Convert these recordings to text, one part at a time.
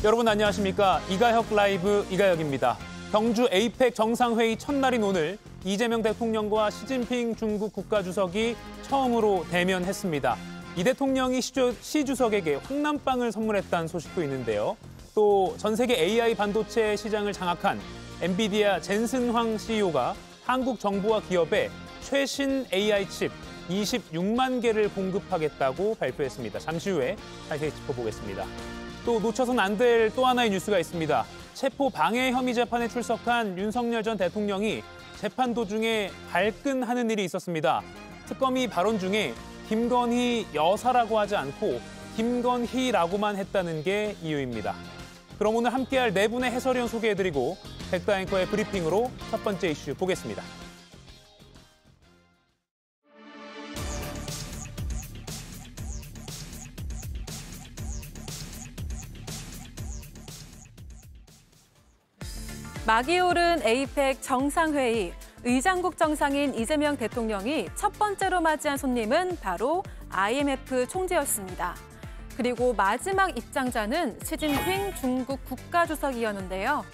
여러분 안녕하십니까? 이가혁 라이브 이가혁입니다. 경주 에이펙 정상회의 첫날인 오늘 이재명 대통령과 시진핑 중국 국가주석이 처음으로 대면했습니다. 이 대통령이 시 주석에게 황남빵을 선물했다는 소식도 있는데요. 또 전 세계 AI 반도체 시장을 장악한 엔비디아 젠슨 황 CEO가 한국 정부와 기업에 최신 AI 칩 26만 개를 공급하겠다고 발표했습니다. 잠시 후에 자세히 짚어보겠습니다. 또 놓쳐선 안 될 또 하나의 뉴스가 있습니다. 체포 방해 혐의 재판에 출석한 윤석열 전 대통령이 재판 도중에 발끈하는 일이 있었습니다. 특검이 발언 중에 김건희 여사라고 하지 않고 김건희라고만 했다는 게 이유입니다. 그럼 오늘 함께할 네 분의 해설위원 소개해드리고 백다 앵커의 브리핑으로 첫 번째 이슈 보겠습니다. 막이 오른 에이펙 정상회의, 의장국 정상인 이재명 대통령이 첫 번째로 맞이한 손님은 바로 IMF 총재였습니다. 그리고 마지막 입장자는 시진핑 중국 국가주석이었는데요.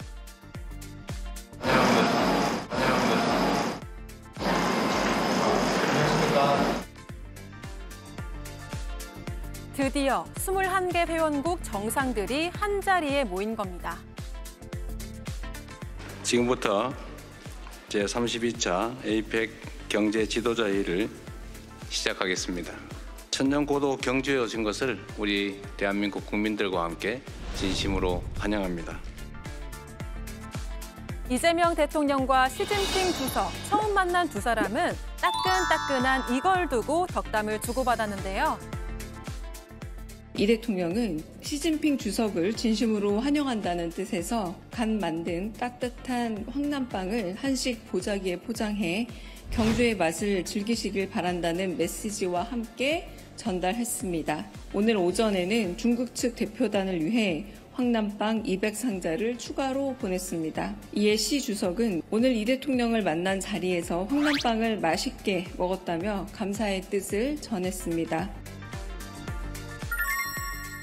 드디어 21개 회원국 정상들이 한자리에 모인 겁니다. 지금부터 제32차 에이펙 경제 지도자 회의를 시작하겠습니다. 천년고도 경주에 오신 것을 우리 대한민국 국민들과 함께 진심으로 환영합니다. 이재명 대통령과 시진핑 주석 처음 만난 두 사람은 따끈따끈한 이걸 두고 덕담을 주고받았는데요. 이 대통령은 시진핑 주석을 진심으로 환영한다는 뜻에서 간 만든 따뜻한 황남빵을 한식 보자기에 포장해 경주의 맛을 즐기시길 바란다는 메시지와 함께 전달했습니다. 오늘 오전에는 중국 측 대표단을 위해 황남빵 200상자를 추가로 보냈습니다. 이에 시 주석은 오늘 이 대통령을 만난 자리에서 황남빵을 맛있게 먹었다며 감사의 뜻을 전했습니다.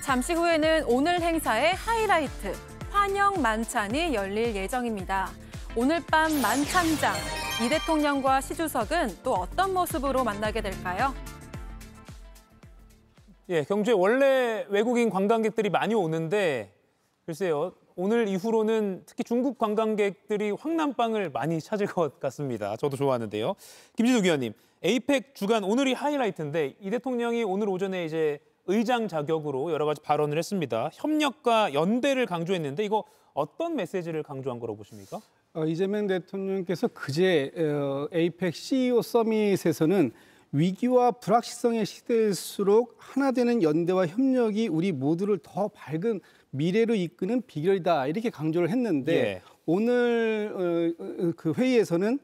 잠시 후에는 오늘 행사의 하이라이트, 환영 만찬이 열릴 예정입니다. 오늘 밤 만찬장, 이 대통령과 시 주석은 또 어떤 모습으로 만나게 될까요? 예, 경주에 원래 외국인 관광객들이 많이 오는데 글쎄요, 오늘 이후로는 특히 중국 관광객들이 황남빵을 많이 찾을 것 같습니다. 저도 좋아하는데요. 김진욱 위원님, 에이펙 주간 오늘이 하이라이트인데 이 대통령이 오늘 오전에 이제 의장 자격으로 여러 가지 발언을 했습니다. 협력과 연대를 강조했는데 이거 어떤 메시지를 강조한 거라고 보십니까? 이재명 대통령께서 그제 에이펙 CEO 서밋에서는 위기와 불확실성의 시대일수록 하나 되는 연대와 협력이 우리 모두를 더 밝은 미래로 이끄는 비결이다 이렇게 강조를 했는데 예. 오늘 그 회의에서는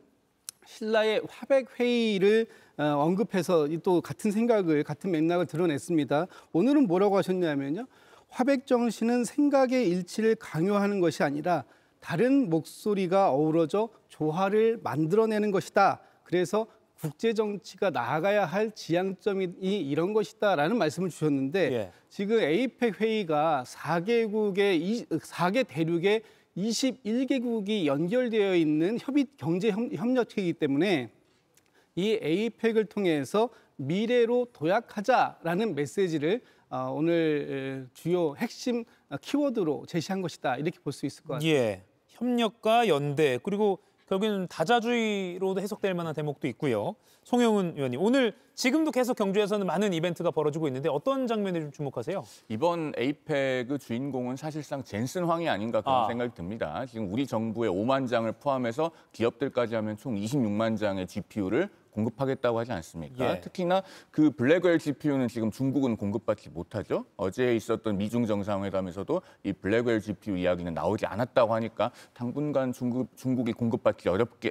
신라의 화백 회의를 언급해서 또 같은 생각을 같은 맥락을 드러냈습니다. 오늘은 뭐라고 하셨냐면요. 화백 정신은 생각의 일치를 강요하는 것이 아니라 다른 목소리가 어우러져 조화를 만들어내는 것이다. 그래서 국제 정치가 나아가야 할 지향점이 이런 것이다라는 말씀을 주셨는데 예. 지금 에이펙 회의가 4개 대륙의 21개국이 연결되어 있는 경제 협력체이기 때문에 이 에이펙을 통해서 미래로 도약하자라는 메시지를 오늘 주요 핵심 키워드로 제시한 것이다. 이렇게 볼 수 있을 것 같습니다. 예, 협력과 연대 그리고 결국에는 다자주의로도 해석될 만한 대목도 있고요. 송영훈 의원님, 오늘 지금도 계속 경주에서는 많은 이벤트가 벌어지고 있는데 어떤 장면에 좀 주목하세요? 이번 에이펙의 주인공은 사실상 젠슨 황이 아닌가 그런 생각이 듭니다. 지금 우리 정부의 5만 장을 포함해서 기업들까지 하면 총 26만 장의 GPU를 공급하겠다고 하지 않습니까? 예. 특히나 그 블랙웰 GPU는 지금 중국은 공급받지 못하죠. 어제 있었던 미중 정상회담에서도 이 블랙웰 GPU 이야기는 나오지 않았다고 하니까 당분간 중국이 공급받기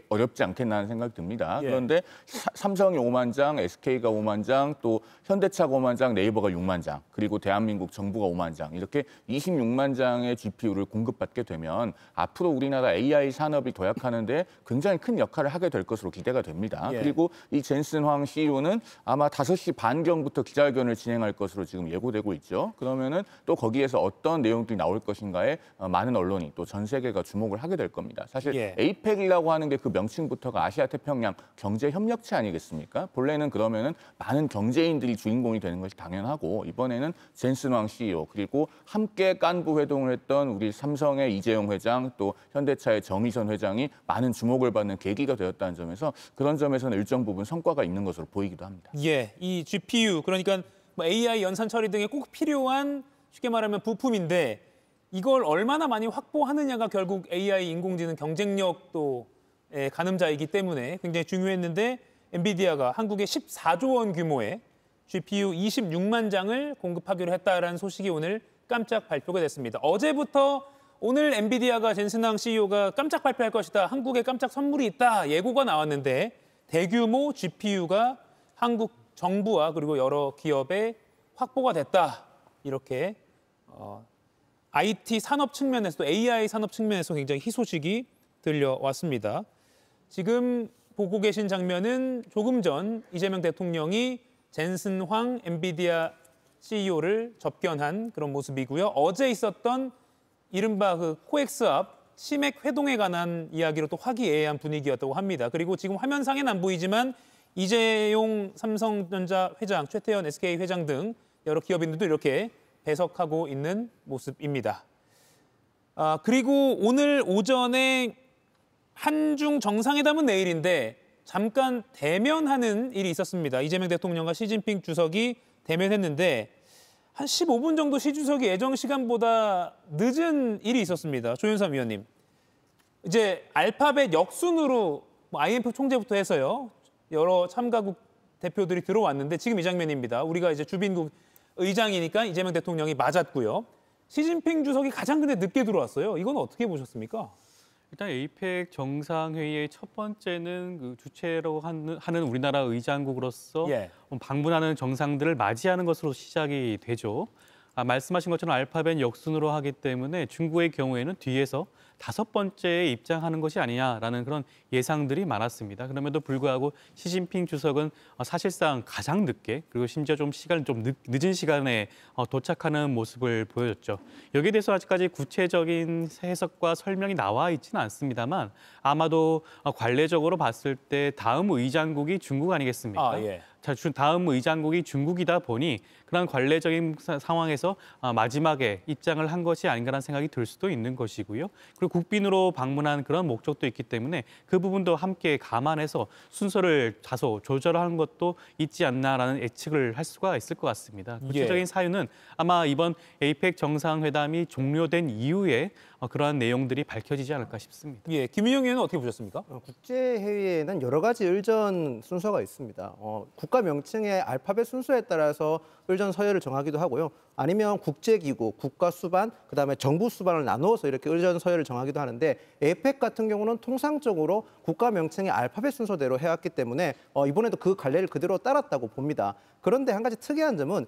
어렵지 않겠나 하는 생각이 듭니다. 예. 그런데 삼성이 5만 장, SK가 5만 장, 또 현대차가 5만 장, 네이버가 6만 장, 그리고 대한민국 정부가 5만 장 이렇게 26만 장의 GPU를 공급받게 되면 앞으로 우리나라 AI 산업이 도약하는 데 굉장히 큰 역할을 하게 될 것으로 기대가 됩니다. 예. 그리고 이 젠슨 황 CEO는 아마 5시 반경부터 기자회견을 진행할 것으로 지금 예고되고 있죠. 그러면은 또 거기에서 어떤 내용들이 나올 것인가에 많은 언론이 또 전 세계가 주목을 하게 될 겁니다. 사실 에이펙이라고 하는 게 그 명칭부터가 아시아 태평양 경제 협력체 아니겠습니까? 본래는 그러면은 많은 경제인들이 주인공이 되는 것이 당연하고 이번에는 젠슨 황 CEO 그리고 함께 깐부 회동을 했던 우리 삼성의 이재용 회장 또 현대차의 정의선 회장이 많은 주목을 받는 계기가 되었다는 점에서 그런 점에서는 일정 부분 성과가 있는 것으로 보이기도 합니다. 예, 이 GPU 그러니까 뭐 AI 연산 처리 등에 꼭 필요한 쉽게 말하면 부품인데 이걸 얼마나 많이 확보하느냐가 결국 AI 인공지능 경쟁력도 가늠자이기 때문에 굉장히 중요했는데 엔비디아가 한국에 14조 원 규모의 GPU 26만 장을 공급하기로 했다라는 소식이 오늘 깜짝 발표가 됐습니다. 어제부터 오늘 엔비디아가 젠슨 황 CEO가 깜짝 발표할 것이다. 한국에 깜짝 선물이 있다. 예고가 나왔는데 대규모 GPU가 한국 정부와 그리고 여러 기업에 확보가 됐다. 이렇게 IT 산업 측면에서 또 AI 산업 측면에서 굉장히 희소식이 들려왔습니다. 지금 보고 계신 장면은 조금 전 이재명 대통령이 젠슨 황 엔비디아 CEO를 접견한 그런 모습이고요. 어제 있었던 이른바 그 코엑스업 치맥 회동에 관한 이야기로 또 화기애애한 분위기였다고 합니다. 그리고 지금 화면상에는 안 보이지만 이재용 삼성전자 회장, 최태원 SK 회장 등 여러 기업인들도 이렇게 배석하고 있는 모습입니다. 그리고 오늘 오전에 한중 정상회담은 내일인데 잠깐 대면하는 일이 있었습니다. 이재명 대통령과 시진핑 주석이 대면했는데 한 15분 정도 시 주석이 예정 시간보다 늦은 일이 있었습니다. 조윤선 위원님. 이제 알파벳 역순으로 IMF 총재부터 해서요. 여러 참가국 대표들이 들어왔는데 지금 이 장면입니다. 우리가 이제 주빈국 의장이니까 이재명 대통령이 맞았고요. 시진핑 주석이 가장 근데 늦게 들어왔어요. 이건 어떻게 보셨습니까? 일단 에이펙 정상회의의 첫 번째는 그 주최라고 하는 우리나라 의장국으로서 방문하는 정상들을 맞이하는 것으로 시작이 되죠. 말씀하신 것처럼 알파벳 역순으로 하기 때문에 중국의 경우에는 뒤에서 5번째에 입장하는 것이 아니냐라는 그런 예상들이 많았습니다. 그럼에도 불구하고 시진핑 주석은 사실상 가장 늦게 그리고 심지어 좀 시간을 좀 늦은 시간에 도착하는 모습을 보여줬죠. 여기에 대해서 아직까지 구체적인 해석과 설명이 나와 있지는 않습니다만 아마도 관례적으로 봤을 때 다음 의장국이 중국 아니겠습니까? 다음 의장국이 중국이다 보니 그런 관례적인 상황에서 마지막에 입장을 한 것이 아닌가라는 생각이 들 수도 있는 것이고요. 그리고 국빈으로 방문한 그런 목적도 있기 때문에 그 부분도 함께 감안해서 순서를 다소 조절하는 것도 있지 않나라는 예측을 할 수가 있을 것 같습니다. 구체적인 사유는 아마 이번 에이펙 정상회담이 종료된 이후에 그러한 내용들이 밝혀지지 않을까 싶습니다. 김윤영 의원은 어떻게 보셨습니까? 국제회의에는 여러 가지 의전 순서가 있습니다. 국가 명칭의 알파벳 순서에 따라서 의전 서열을 정하기도 하고요. 아니면 국제기구, 국가수반, 그다음에 정부 수반을 나누어서 이렇게 의전 서열을 정하기도 하는데 에이펙 같은 경우는 통상적으로 국가 명칭의 알파벳 순서대로 해왔기 때문에 이번에도 그 관례를 그대로 따랐다고 봅니다. 그런데 한 가지 특이한 점은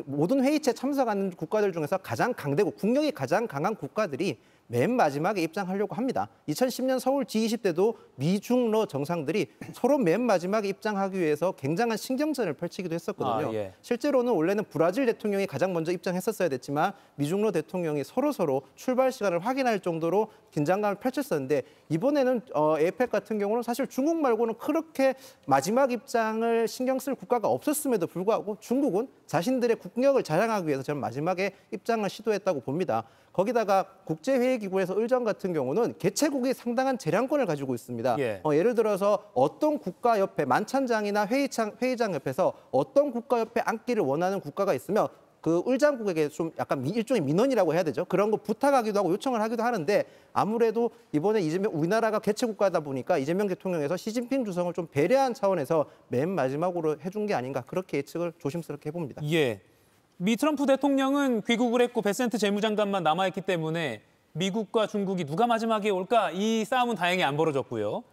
모든 회의체에 참석하는 국가들 중에서 가장 강대국, 국력이 가장 강한 국가들이 맨 마지막에 입장하려고 합니다. 2010년 서울 G20 때도 미중러 정상들이 서로 맨 마지막에 입장하기 위해서 굉장한 신경전을 펼치기도 했었거든요. 실제로는 원래는 브라질 대통령이 가장 먼저 입장했었어야 됐지만 미중러 대통령이 서로 출발 시간을 확인할 정도로 긴장감을 펼쳤었는데 이번에는 에이펙 같은 경우는 사실 중국 말고는 그렇게 마지막 입장을 신경 쓸 국가가 없었음에도 불구하고 중국은 자신들의 국력을 자랑하기 위해서 저는 마지막에 입장을 시도했다고 봅니다. 거기다가 국제회의기구에서 의전 같은 경우는 개최국이 상당한 재량권을 가지고 있습니다. 예를 들어서 어떤 국가 옆에 만찬장이나 회의장 옆에서 어떤 국가 옆에 앉기를 원하는 국가가 있으면 그 의장국에게 좀 약간 일종의 민원이라고 해야 되죠. 그런 거 부탁하기도 하고 요청을 하기도 하는데 아무래도 이번에 우리나라가 개최국가다 보니까 이재명 대통령에서 시진핑 주석을 좀 배려한 차원에서 맨 마지막으로 해준 게 아닌가 그렇게 예측을 조심스럽게 해봅니다. 미 트럼프 대통령은 귀국을 했고 베센트 재무장관만 남아있기 때문에 미국과 중국이 누가 마지막에 올까 이 싸움은 다행히 안 벌어졌고요.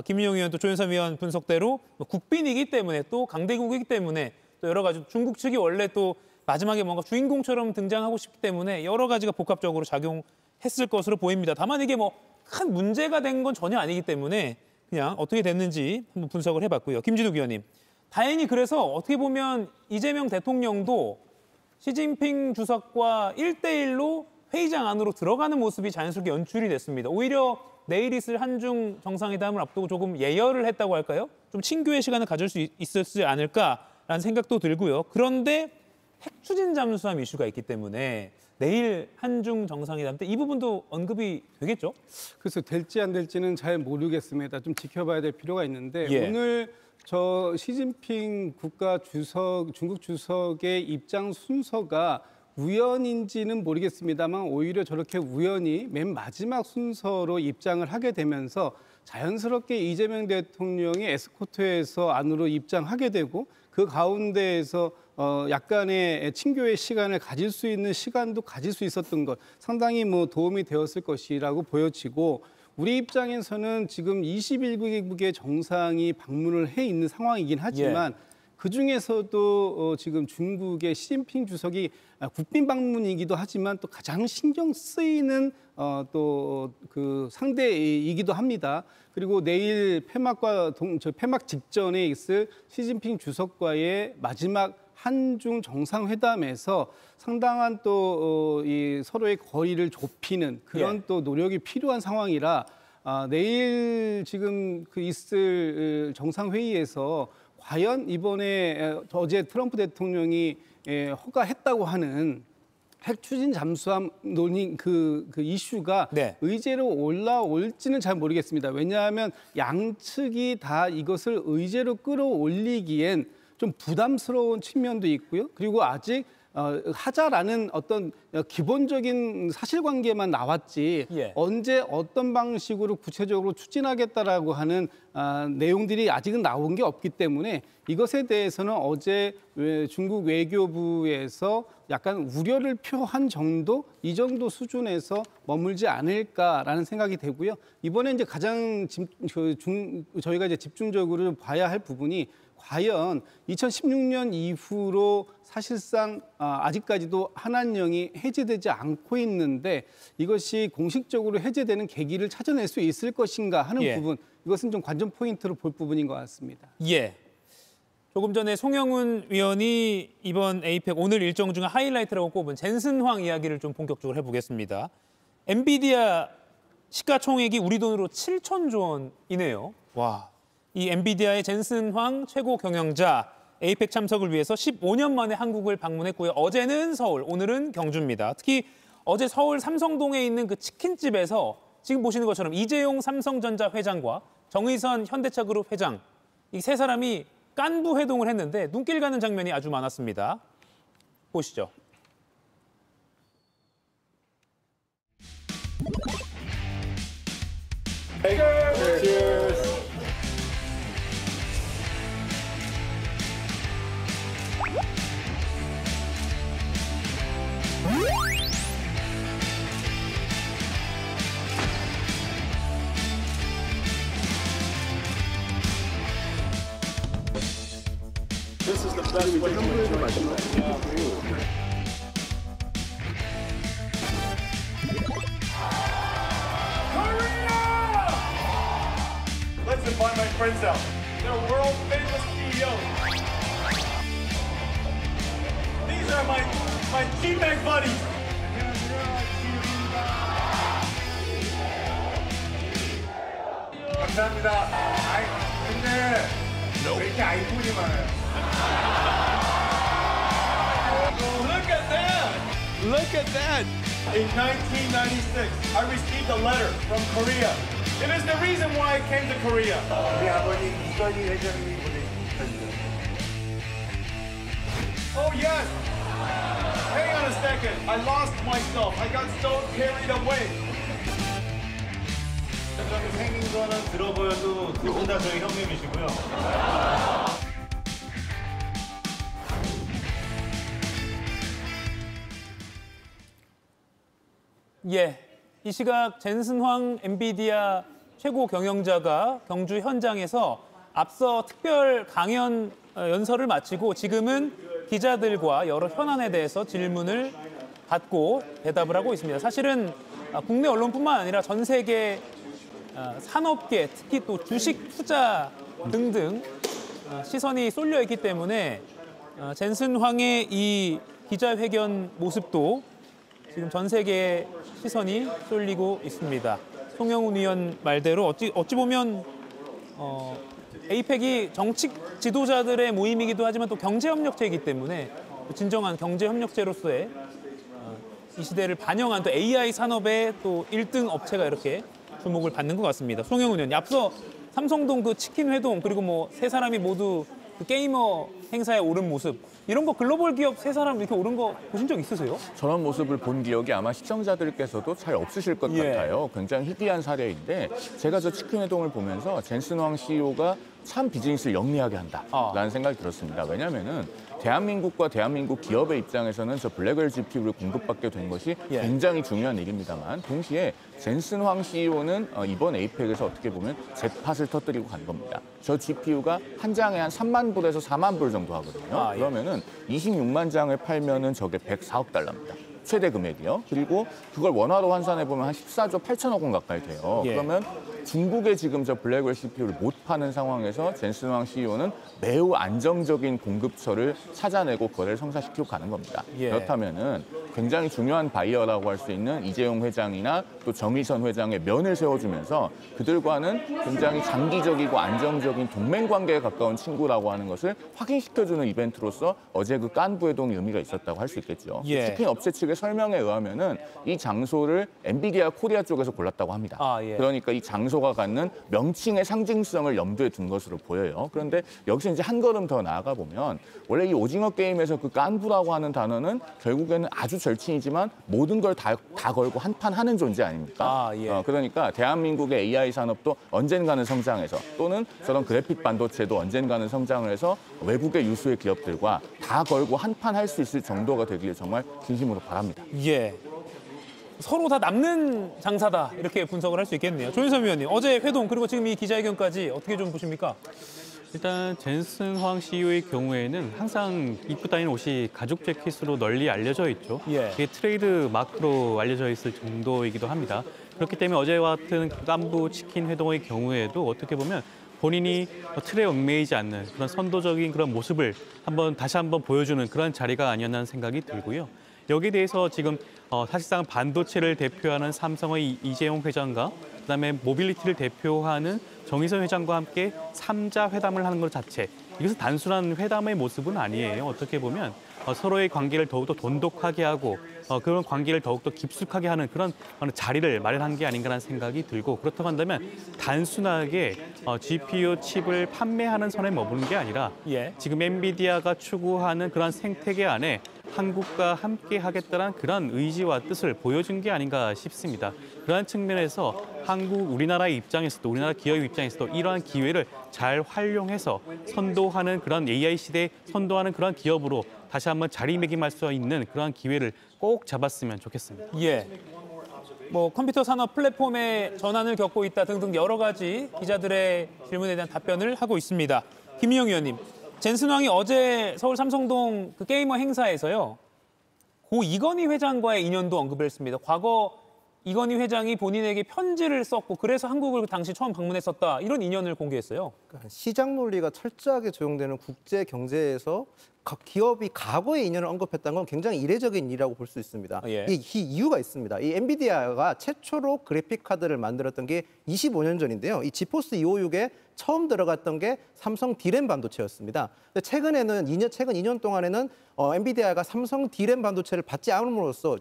김민용 의원 또 조윤선 의원 분석대로 국빈이기 때문에 또 강대국이기 때문에 또 여러 가지 중국 측이 원래 또 마지막에 뭔가 주인공처럼 등장하고 싶기 때문에 여러 가지가 복합적으로 작용했을 것으로 보입니다. 다만 이게 뭐 큰 문제가 된 건 전혀 아니기 때문에 그냥 어떻게 됐는지 한번 분석을 해봤고요. 김진욱 위원님, 다행히 그래서 어떻게 보면 이재명 대통령도 시진핑 주석과 1대1로 회의장 안으로 들어가는 모습이 자연스럽게 연출이 됐습니다. 오히려 내일 있을 한중 정상회담을 앞두고 조금 예열을 했다고 할까요? 좀 친교의 시간을 가질 수 있었지 않을까라는 생각도 들고요. 그런데 핵 추진 잠수함 이슈가 있기 때문에 내일 한중 정상회담 때 이 부분도 언급이 되겠죠? 그래서 될지 안 될지는 잘 모르겠습니다. 좀 지켜봐야 될 필요가 있는데 예. 오늘 저 시진핑 국가 주석, 중국 주석의 입장 순서가 우연인지는 모르겠습니다만 오히려 저렇게 우연히 맨 마지막 순서로 입장을 하게 되면서 자연스럽게 이재명 대통령이 에스코트에서 안으로 입장하게 되고 그 가운데에서 약간의 친교의 시간을 가질 수 있는 시간도 가질 수 있었던 것 상당히 도움이 되었을 것이라고 보여지고 우리 입장에서는 지금 21개국의 정상이 방문을 해 있는 상황이긴 하지만 그중에서도 지금 중국의 시진핑 주석이 국빈 방문이기도 하지만 또 가장 신경 쓰이는 또 그 상대이기도 합니다. 그리고 내일 폐막 직전에 있을 시진핑 주석과의 마지막 한중 정상회담에서 상당한 또 이 서로의 거리를 좁히는 그런 또 노력이 필요한 상황이라 내일 지금 그 있을 정상회의에서 과연 이번에 어제 트럼프 대통령이 허가했다고 하는 핵 추진 잠수함 논의 그 이슈가 의제로 올라올지는 잘 모르겠습니다. 왜냐하면 양측이 다 이것을 의제로 끌어올리기엔 좀 부담스러운 측면도 있고요. 그리고 아직 하자라는 어떤 기본적인 사실관계만 나왔지 언제 어떤 방식으로 구체적으로 추진하겠다라고 하는 내용들이 아직은 나온 게 없기 때문에 이것에 대해서는 어제 중국 외교부에서 약간 우려를 표한 정도, 이 정도 수준에서 머물지 않을까라는 생각이 되고요. 이번에 이제 가장 저희가 이제 집중적으로 봐야 할 부분이 과연 2016년 이후로 사실상 아직까지도 한한령이 해제되지 않고 있는데 이것이 공식적으로 해제되는 계기를 찾아낼 수 있을 것인가 하는 부분, 이것은 좀 관전 포인트로 볼 부분인 것 같습니다. 예. 조금 전에 송영훈 위원이 이번 에이펙 오늘 일정 중 하이라이트라고 꼽은 젠슨황 이야기를 좀 본격적으로 해보겠습니다. 엔비디아 시가총액이 우리 돈으로 7천조 원이네요. 와. 이 엔비디아의 젠슨 황 최고 경영자 에이펙 참석을 위해서 15년 만에 한국을 방문했고요. 어제는 서울, 오늘은 경주입니다. 특히 어제 서울 삼성동에 있는 그 치킨집에서 지금 보시는 것처럼 이재용 삼성전자 회장과 정의선 현대차그룹 회장 이 세 사람이 깐부 회동을 했는데 눈길 가는 장면이 아주 많았습니다. 보시죠. Cheers. This is the best way to enjoy it. Let's invite my friends out. They're world famous CEOs. These are my teammate buddies. 감사합니다. 근데 왜 이렇게 아이폰이 많아요? Look at that! Look at that! In 1996, I received a letter from Korea. It is the reason why I came to Korea. 우리 아버님 이건희 회장님이 보내주셨습니다. Oh yes! Hang on a second. I lost myself. I got so carried away. 저기 생긴 거는 들어 보여도 두 분 다 저희 형님이시고요. 예, 이 시각 젠슨 황 엔비디아 최고 경영자가 경주 현장에서 앞서 특별 강연 연설을 마치고 지금은 기자들과 여러 현안에 대해서 질문을 받고 대답을 하고 있습니다. 사실은 국내 언론뿐만 아니라 전 세계 산업계, 특히 또 주식 투자 등등 시선이 쏠려 있기 때문에 젠슨 황의 이 기자회견 모습도 지금 전 세계의 시선이 쏠리고 있습니다. 송영훈 의원 말대로 어찌 보면 에이펙이 정치 지도자들의 모임이기도 하지만 또 경제협력체이기 때문에 진정한 경제협력체로서의 이 시대를 반영한 또 AI 산업의 또 1등 업체가 이렇게 주목을 받는 것 같습니다. 송영훈 의원, 앞서 삼성동 그 치킨 회동 그리고 뭐 세 사람이 모두 그 게이머 행사에 오른 모습 이런 거 글로벌 기업 세 사람 이렇게 오른 거 보신 적 있으세요? 저런 모습을 본 기억이 아마 시청자들께서도 잘 없으실 것 같아요. 굉장히 희귀한 사례인데 제가 저 치킨 회동을 보면서 젠슨 황 CEO가 참 비즈니스를 영리하게 한다라는 생각이 들었습니다. 왜냐하면은 대한민국과 대한민국 기업의 입장에서는 저 블랙웰 GPU를 공급받게 된 것이 굉장히 중요한 일입니다만 동시에 젠슨 황 CEO는 이번 에이펙에서 어떻게 보면 잭팟을 터뜨리고 간 겁니다. 저 GPU가 한 장에 한 3만 불에서 4만 불 정도 하거든요. 그러면은 26만 장을 팔면은 저게 104억 달러입니다. 최대 금액이요. 그리고 그걸 원화로 환산해보면 한 14조 8천억 원 가까이 돼요. 그러면 중국에 지금 저 블랙웰 CPU를 못 파는 상황에서 젠슨 황 CEO는 매우 안정적인 공급처를 찾아내고 거래를 성사시키고 가는 겁니다. 그렇다면은 굉장히 중요한 바이어라고 할 수 있는 이재용 회장이나 또 정의선 회장의 면을 세워주면서 그들과는 굉장히 장기적이고 안정적인 동맹 관계에 가까운 친구라고 하는 것을 확인시켜주는 이벤트로서 어제 그 깐부 회동이 의미가 있었다고 할 수 있겠죠. 치킨 업체 측의 설명에 의하면은 이 장소를 엔비디아 코리아 쪽에서 골랐다고 합니다. 그러니까 이 장소가 갖는 명칭의 상징성을 염두에 둔 것으로 보여요. 그런데 여기서 이제 한 걸음 더 나아가 보면 원래 이 오징어 게임에서 그 깐부라고 하는 단어는 결국에는 아주 절친이지만 모든 걸 다 걸고 한판 하는 존재 아닙니까? 그러니까 대한민국의 AI 산업도 언젠가는 성장해서 또는 저런 그래픽 반도체도 언젠가는 성장을 해서 외국의 유수의 기업들과 다 걸고 한판 할 수 있을 정도가 되기를 정말 진심으로 바랍니다. 서로 다 남는 장사다 이렇게 분석을 할 수 있겠네요. 조윤선 위원님, 어제 회동 그리고 지금 이 기자회견까지 어떻게 좀 보십니까? 일단 젠슨 황 CEO의 경우에는 항상 입고 다니는 옷이 가죽 재킷으로 널리 알려져 있죠. 이게 트레이드 마크로 알려져 있을 정도이기도 합니다. 그렇기 때문에 어제와 같은 깐부 치킨 회동의 경우에도 어떻게 보면 본인이 틀에 얽매이지 않는 그런 선도적인 그런 모습을 다시 한번 보여주는 그런 자리가 아니었나 하는 생각이 들고요. 여기에 대해서 지금 사실상 반도체를 대표하는 삼성의 이재용 회장과 그다음에 모빌리티를 대표하는 정의선 회장과 함께 3자 회담을 하는 것 자체 이것은 단순한 회담의 모습은 아니에요. 어떻게 보면 서로의 관계를 더욱더 돈독하게 하고 그런 관계를 더욱더 깊숙하게 하는 그런 자리를 마련한 게 아닌가라는 생각이 들고 그렇다고 한다면 단순하게 GPU 칩을 판매하는 선에 머무는 게 아니라 지금 엔비디아가 추구하는 그런 생태계 안에 한국과 함께 하겠다는 그런 의지와 뜻을 보여준 게 아닌가 싶습니다. 그러한 측면에서 우리나라의 입장에서도 우리나라 기업의 입장에서도 이러한 기회를 잘 활용해서 선도하는 그런 AI 시대에 선도하는 그런 기업으로 다시 한번 자리매김할 수 있는 그러한 기회를 꼭 잡았으면 좋겠습니다. 뭐 컴퓨터 산업 플랫폼의 전환을 겪고 있다 등등 여러 가지 기자들의 질문에 대한 답변을 하고 있습니다. 김희영 의원님, 젠슨 황이 어제 서울 삼성동 그 게이머 행사에서요. 고 이건희 회장과의 인연도 언급을 했습니다. 과거 이건희 회장이 본인에게 편지를 썼고 그래서 한국을 당시 처음 방문했었다. 이런 인연을 공개했어요. 그러니까 시장 논리가 철저하게 적용되는 국제 경제에서 기업이 과거의 인연을 언급했다는 건 굉장히 이례적인 일이라고 볼 수 있습니다. 이 이유가 있습니다. 이 엔비디아가 최초로 그래픽 카드를 만들었던 게 25년 전인데요. 이 지포스 256에 처음 들어갔던 게 삼성 D램 반도체였습니다. 근데 최근 2년 동안에는 엔비디아가 삼성 D램 반도체를 받지 않음으로써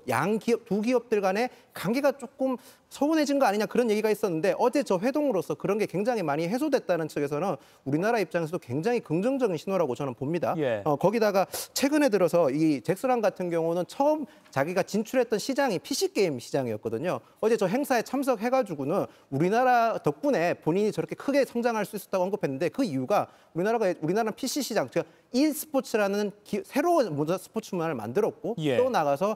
두 기업들 간의 관계가 조금 서운해진 거 아니냐 그런 얘기가 있었는데 어제 저 회동으로서 그런 게 굉장히 많이 해소됐다는 측에서는 우리나라 입장에서도 굉장히 긍정적인 신호라고 저는 봅니다. 거기다가 최근에 들어서 이 잭스랑 같은 경우는 처음 자기가 진출했던 시장이 PC 게임 시장이었거든요. 어제 저 행사에 참석해가지고는 우리나라 덕분에 본인이 저렇게 크게 성장할 수 있었다고 언급했는데 그 이유가 우리나라는 PC 시장, 즉 e스포츠라는 새로운 스포츠 문화를 만들었고 또 나가서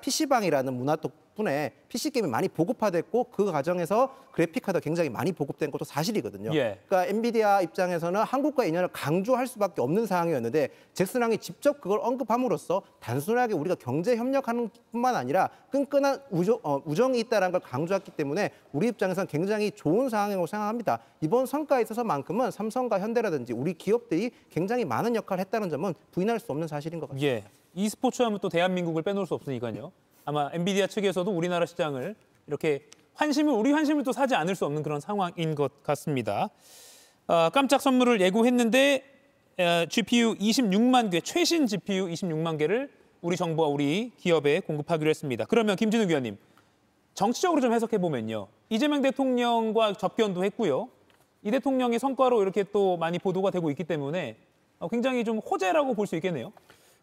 PC방이라는 문화도 덕분에 PC 게임이 많이 보급화됐고 그 과정에서 그래픽 카드가 굉장히 많이 보급된 것도 사실이거든요. 그러니까 엔비디아 입장에서는 한국과 인연을 강조할 수밖에 없는 상황이었는데 잭슨 왕이 직접 그걸 언급함으로써 단순하게 우리가 경제 협력하는 뿐만 아니라 끈끈한 우정이 있다는 걸 강조했기 때문에 우리 입장에서는 굉장히 좋은 상황이라고 생각합니다. 이번 성과에 있어서만큼은 삼성과 현대라든지 우리 기업들이 굉장히 많은 역할을 했다는 점은 부인할 수 없는 사실인 것 같습니다. e스포츠 하면 또 대한민국을 빼놓을 수 없으니까요. 아마 엔비디아 측에서도 우리나라 시장을 이렇게 우리 환심을 또 사지 않을 수 없는 그런 상황인 것 같습니다. 깜짝 선물을 예고했는데 GPU 26만 개, 최신 GPU 26만 개를 우리 정부와 우리 기업에 공급하기로 했습니다. 그러면 김진욱 위원님, 정치적으로 좀 해석해보면요. 이재명 대통령과 접견도 했고요. 이 대통령의 성과로 이렇게 또 많이 보도가 되고 있기 때문에 굉장히 좀 호재라고 볼 수 있겠네요.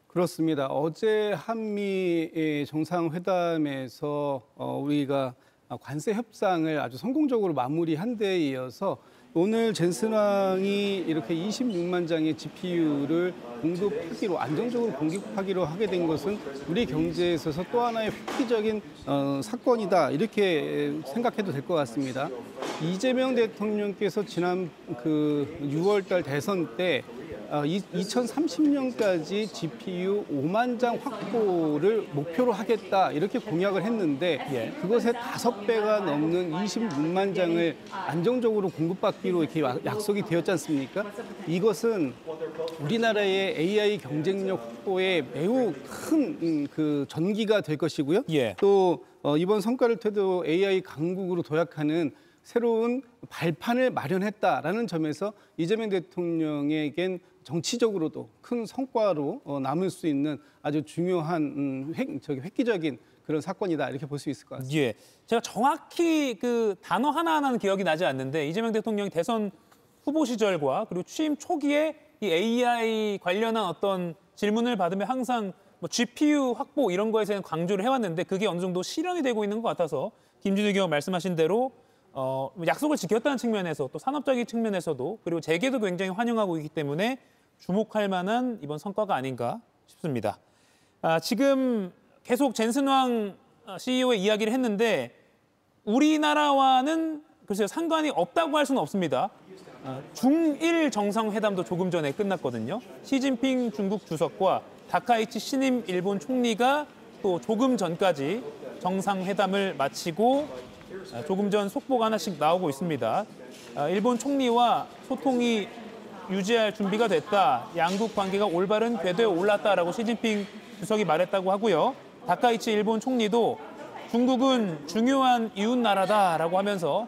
그렇습니다. 어제 한미 정상회담에서 우리가 관세 협상을 아주 성공적으로 마무리한 데 이어서 오늘 젠슨 왕이 이렇게 26만 장의 GPU를 공급하기로 안정적으로 공급하기로 하게 된 것은 우리 경제에 있어서 또 하나의 획기적인 사건이다 이렇게 생각해도 될 것 같습니다. 이재명 대통령께서 지난 6월달 대선 때 2030년까지 GPU 5만 장 확보를 목표로 하겠다 이렇게 공약을 했는데 그것의 5배가 넘는 26만 장을 안정적으로 공급받기로 이렇게 약속이 되었지 않습니까? 이것은 우리나라의 AI 경쟁력 확보에 매우 큰 그 전기가 될 것이고요. 또 이번 성과를 토대로 AI 강국으로 도약하는 새로운 발판을 마련했다라는 점에서 이재명 대통령에겐 정치적으로도 큰 성과로 남을 수 있는 아주 중요한 획기적인 그런 사건이다 이렇게 볼 수 있을 것 같습니다. 제가 정확히 그 단어 하나하나는 기억이 나지 않는데 이재명 대통령이 대선 후보 시절과 그리고 취임 초기에 이 AI 관련한 어떤 질문을 받으면 항상 뭐 GPU 확보 이런 거에 대해서 강조를 해왔는데 그게 어느 정도 실현이 되고 있는 것 같아서 김준욱 의원 말씀하신 대로 약속을 지켰다는 측면에서 또 산업적인 측면에서도 그리고 재계도 굉장히 환영하고 있기 때문에 주목할 만한 이번 성과가 아닌가 싶습니다. 지금 계속 젠슨 왕 CEO의 이야기를 했는데 우리나라와는 글쎄요 상관이 없다고 할 수는 없습니다. 중일 정상회담도 조금 전에 끝났거든요. 시진핑 중국 주석과 다카이치 신임 일본 총리가 또 조금 전까지 정상회담을 마치고 조금 전 속보가 하나씩 나오고 있습니다. 일본 총리와 소통이 유지할 준비가 됐다. 양국 관계가 올바른 궤도에 올랐다라고 시진핑 주석이 말했다고 하고요. 다카이치 일본 총리도 중국은 중요한 이웃 나라다라고 하면서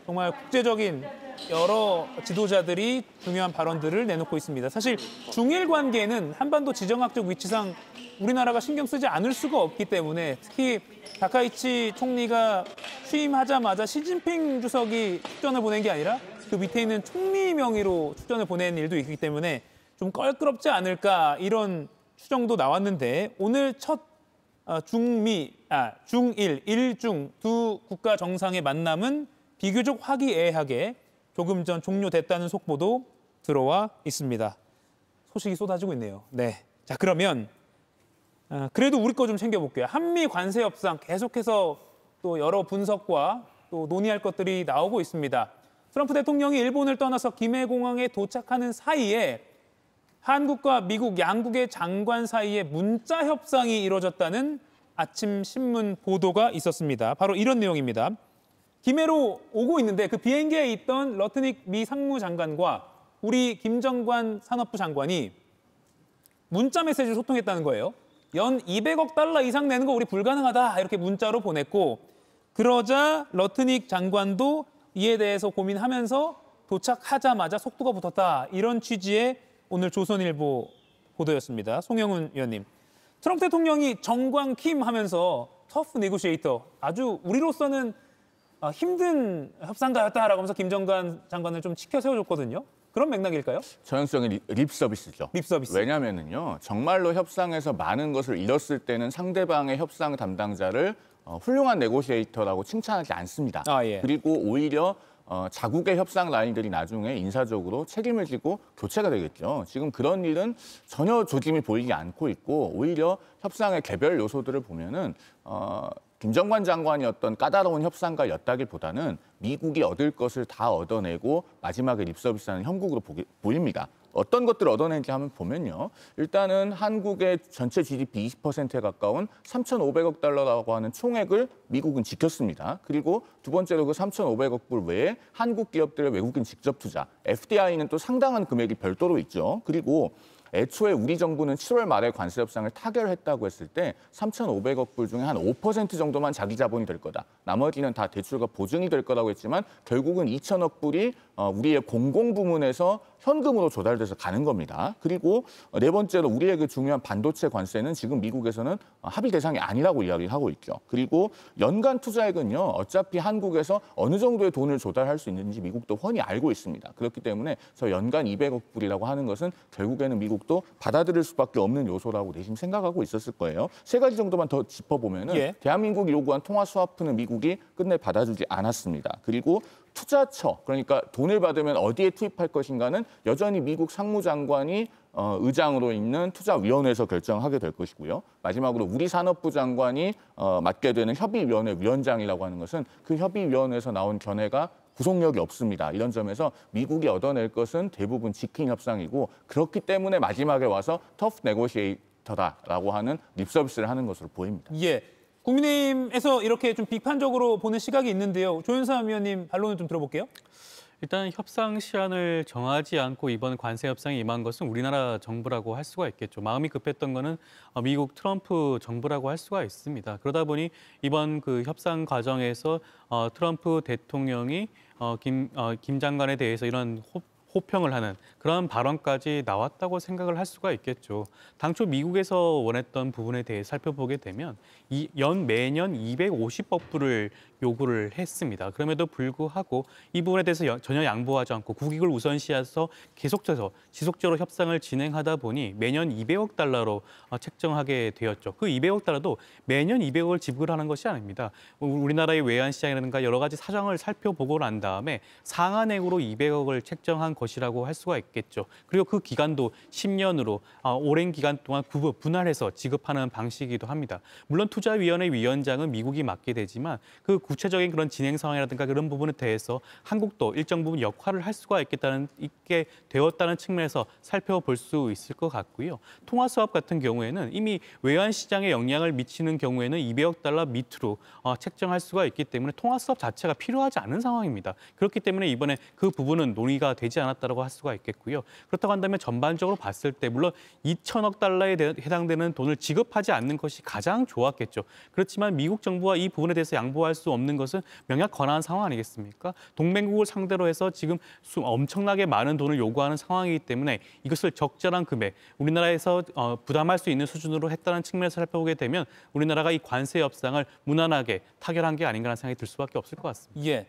정말 국제적인 여러 지도자들이 중요한 발언들을 내놓고 있습니다. 사실 중일 관계는 한반도 지정학적 위치상 우리나라가 신경 쓰지 않을 수가 없기 때문에 특히 다카이치 총리가 취임하자마자 시진핑 주석이 축전을 보낸 게 아니라 그 밑에 있는 총리 명의로 축전을 보낸 일도 있기 때문에 좀 껄끄럽지 않을까 이런 추정도 나왔는데 오늘 첫 중일, 일중 두 국가 정상의 만남은 비교적 화기애애하게 조금 전 종료됐다는 속보도 들어와 있습니다. 소식이 쏟아지고 있네요. 자 그러면 그래도 우리 거 좀 챙겨볼게요. 한미 관세 협상 계속해서 또 여러 분석과 또 논의할 것들이 나오고 있습니다. 트럼프 대통령이 일본을 떠나서 김해공항에 도착하는 사이에 한국과 미국 양국의 장관 사이에 문자 협상이 이루어졌다는 아침 신문 보도가 있었습니다. 바로 이런 내용입니다. 김해로 오고 있는데 그 비행기에 있던 러트닉 미 상무장관과 우리 김정관 산업부 장관이 문자 메시지를 소통했다는 거예요. 연 200억 달러 이상 내는 거 우리 불가능하다 이렇게 문자로 보냈고 그러자 러트닉 장관도 이에 대해서 고민하면서 도착하자마자 속도가 붙었다. 이런 취지의 오늘 조선일보 보도였습니다. 송영훈 위원님. 트럼프 대통령이 정광킴 하면서 터프 네고시에이터 아주 우리로서는 힘든 협상가였다라고 하면서 김정관 장관을 좀 치켜 세워줬거든요. 그런 맥락일까요? 전형적인 립 서비스죠. 립 서비스. 왜냐면은요, 정말로 협상에서 많은 것을 잃었을 때는 상대방의 협상 담당자를 훌륭한 네고시에이터라고 칭찬하지 않습니다. 그리고 오히려 자국의 협상 라인들이 나중에 인사적으로 책임을 지고 교체가 되겠죠. 지금 그런 일은 전혀 조짐이 보이지 않고 있고 오히려 협상의 개별 요소들을 보면은 김정관 장관이 어떤 까다로운 협상가 였다기보다는 미국이 얻을 것을 다 얻어내고 마지막에 립서비스하는 형국으로 보입니다. 어떤 것들을 얻어낸지 한번 보면요. 일단은 한국의 전체 GDP 20%에 가까운 3,500억 달러라고 하는 총액을 미국은 지켰습니다. 그리고 두 번째로 그 3,500억 불 외에 한국 기업들의 외국인 직접 투자, FDI는 또 상당한 금액이 별도로 있죠. 그리고 애초에 우리 정부는 7월 말에 관세 협상을 타결했다고 했을 때 3,500억 불 중에 한 5% 정도만 자기 자본이 될 거다. 나머지는 다 대출과 보증이 될 거라고 했지만 결국은 2,000억 불이 우리의 공공부문에서 현금으로 조달돼서 가는 겁니다. 그리고 네 번째로 우리에게 중요한 반도체 관세는 지금 미국에서는 합의 대상이 아니라고 이야기하고 있죠. 그리고 연간 투자액은요. 어차피 한국에서 어느 정도의 돈을 조달할 수 있는지 미국도 훤히 알고 있습니다. 그렇기 때문에 저 연간 200억 불이라고 하는 것은 결국에는 미국도 받아들일 수밖에 없는 요소라고 내심 생각하고 있었을 거예요. 세 가지 정도만 더 짚어보면은 대한민국이 요구한 통화 스와프는 미국이 끝내 받아주지 않았습니다. 그리고 투자처, 그러니까 돈을 받으면 어디에 투입할 것인가는 여전히 미국 상무장관이 의장으로 있는 투자위원회에서 결정하게 될 것이고요. 마지막으로 우리 산업부 장관이 맡게 되는 협의위원회 위원장이라고 하는 것은 그 협의위원회에서 나온 견해가 구속력이 없습니다. 이런 점에서 미국이 얻어낼 것은 대부분 직행 협상이고 그렇기 때문에 마지막에 와서 터프 네고시에이터다라고 하는 립서비스를 하는 것으로 보입니다. 예. 국민의힘에서 이렇게 좀 비판적으로 보는 시각이 있는데요. 조윤삼 의원님 반론을 좀 들어볼게요. 일단 협상 시한을 정하지 않고 이번 관세 협상에 임한 것은 우리나라 정부라고 할 수가 있겠죠. 마음이 급했던 거는 미국 트럼프 정부라고 할 수가 있습니다. 그러다 보니 이번 그 협상 과정에서 트럼프 대통령이 김 장관에 대해서 이런 호평을 하는 그런 발언까지 나왔다고 생각을 할 수가 있겠죠. 당초 미국에서 원했던 부분에 대해 살펴보게 되면 매년 250억 불을 요구를 했습니다. 그럼에도 불구하고 이 부분에 대해서 전혀 양보하지 않고 국익을 우선시해서 계속해서 지속적으로 협상을 진행하다 보니 매년 200억 달러로 책정하게 되었죠. 그 200억 달러도 매년 200억을 지불하는 것이 아닙니다. 우리나라의 외환시장이라든가 여러 가지 사정을 살펴보고 난 다음에 상한액으로 200억을 책정한 것이라고 할 수가 있겠죠. 그리고 그 기간도 10년으로 오랜 기간 동안 분할해서 지급하는 방식이기도 합니다. 물론 투자위원회 위원장은 미국이 맡게 되지만 그 구체적인 그런 진행 상황이라든가 그런 부분에 대해서 한국도 일정 부분 역할을 할 수가 있게 되었다는 측면에서 살펴볼 수 있을 것 같고요. 통화 수합 같은 경우에는 이미 외환 시장에 영향을 미치는 경우에는 200억 달러 밑으로 책정할 수가 있기 때문에 통화 수합 자체가 필요하지 않은 상황입니다. 그렇기 때문에 이번에 그 부분은 논의가 되지 않았다고 할 수가 있겠고요. 그렇다고 한다면 전반적으로 봤을 때 물론 2천억 달러에 해당되는 돈을 지급하지 않는 것이 가장 좋았겠죠. 그렇지만 미국 정부와 이 부분에 대해서 양보할 수 없는 것은 명약 권한 상황 아니겠습니까? 동맹국을 상대로 해서 지금 엄청나게 많은 돈을 요구하는 상황이기 때문에 이것을 적절한 금액, 우리나라에서 부담할 수 있는 수준으로 했다는 측면에서 살펴보게 되면 우리나라가 이 관세 협상을 무난하게 타결한 게 아닌가라는 생각이 들 수밖에 없을 것 같습니다. 예.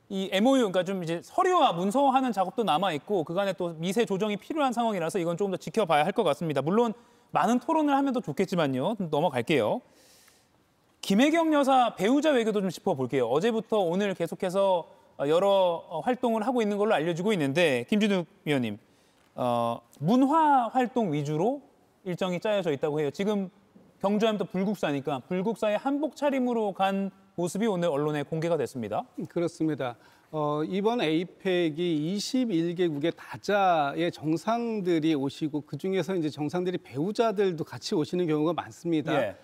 이 MOU, 그러니까 좀 이제 서류와 문서화하는 작업도 남아 있고 그간에 또 미세 조정이 필요한 상황이라서 이건 조금 더 지켜봐야 할 것 같습니다. 물론 많은 토론을 하면 더 좋겠지만요. 넘어갈게요. 김혜경 여사 배우자 외교도 좀 짚어볼게요. 어제부터 오늘 계속해서 여러 활동을 하고 있는 걸로 알려지고 있는데 김준욱 위원님, 문화 활동 위주로 일정이 짜여져 있다고 해요. 지금 경주하면 또 불국사니까 불국사의 한복 차림으로 간 모습이 오늘 언론에 공개가 됐습니다. 그렇습니다. 이번 에이펙이 21개국의 다자의 정상들이 오시고 그중에서 이제 정상들이 배우자들도 같이 오시는 경우가 많습니다. 예.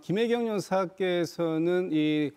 김혜경 여사께서는 이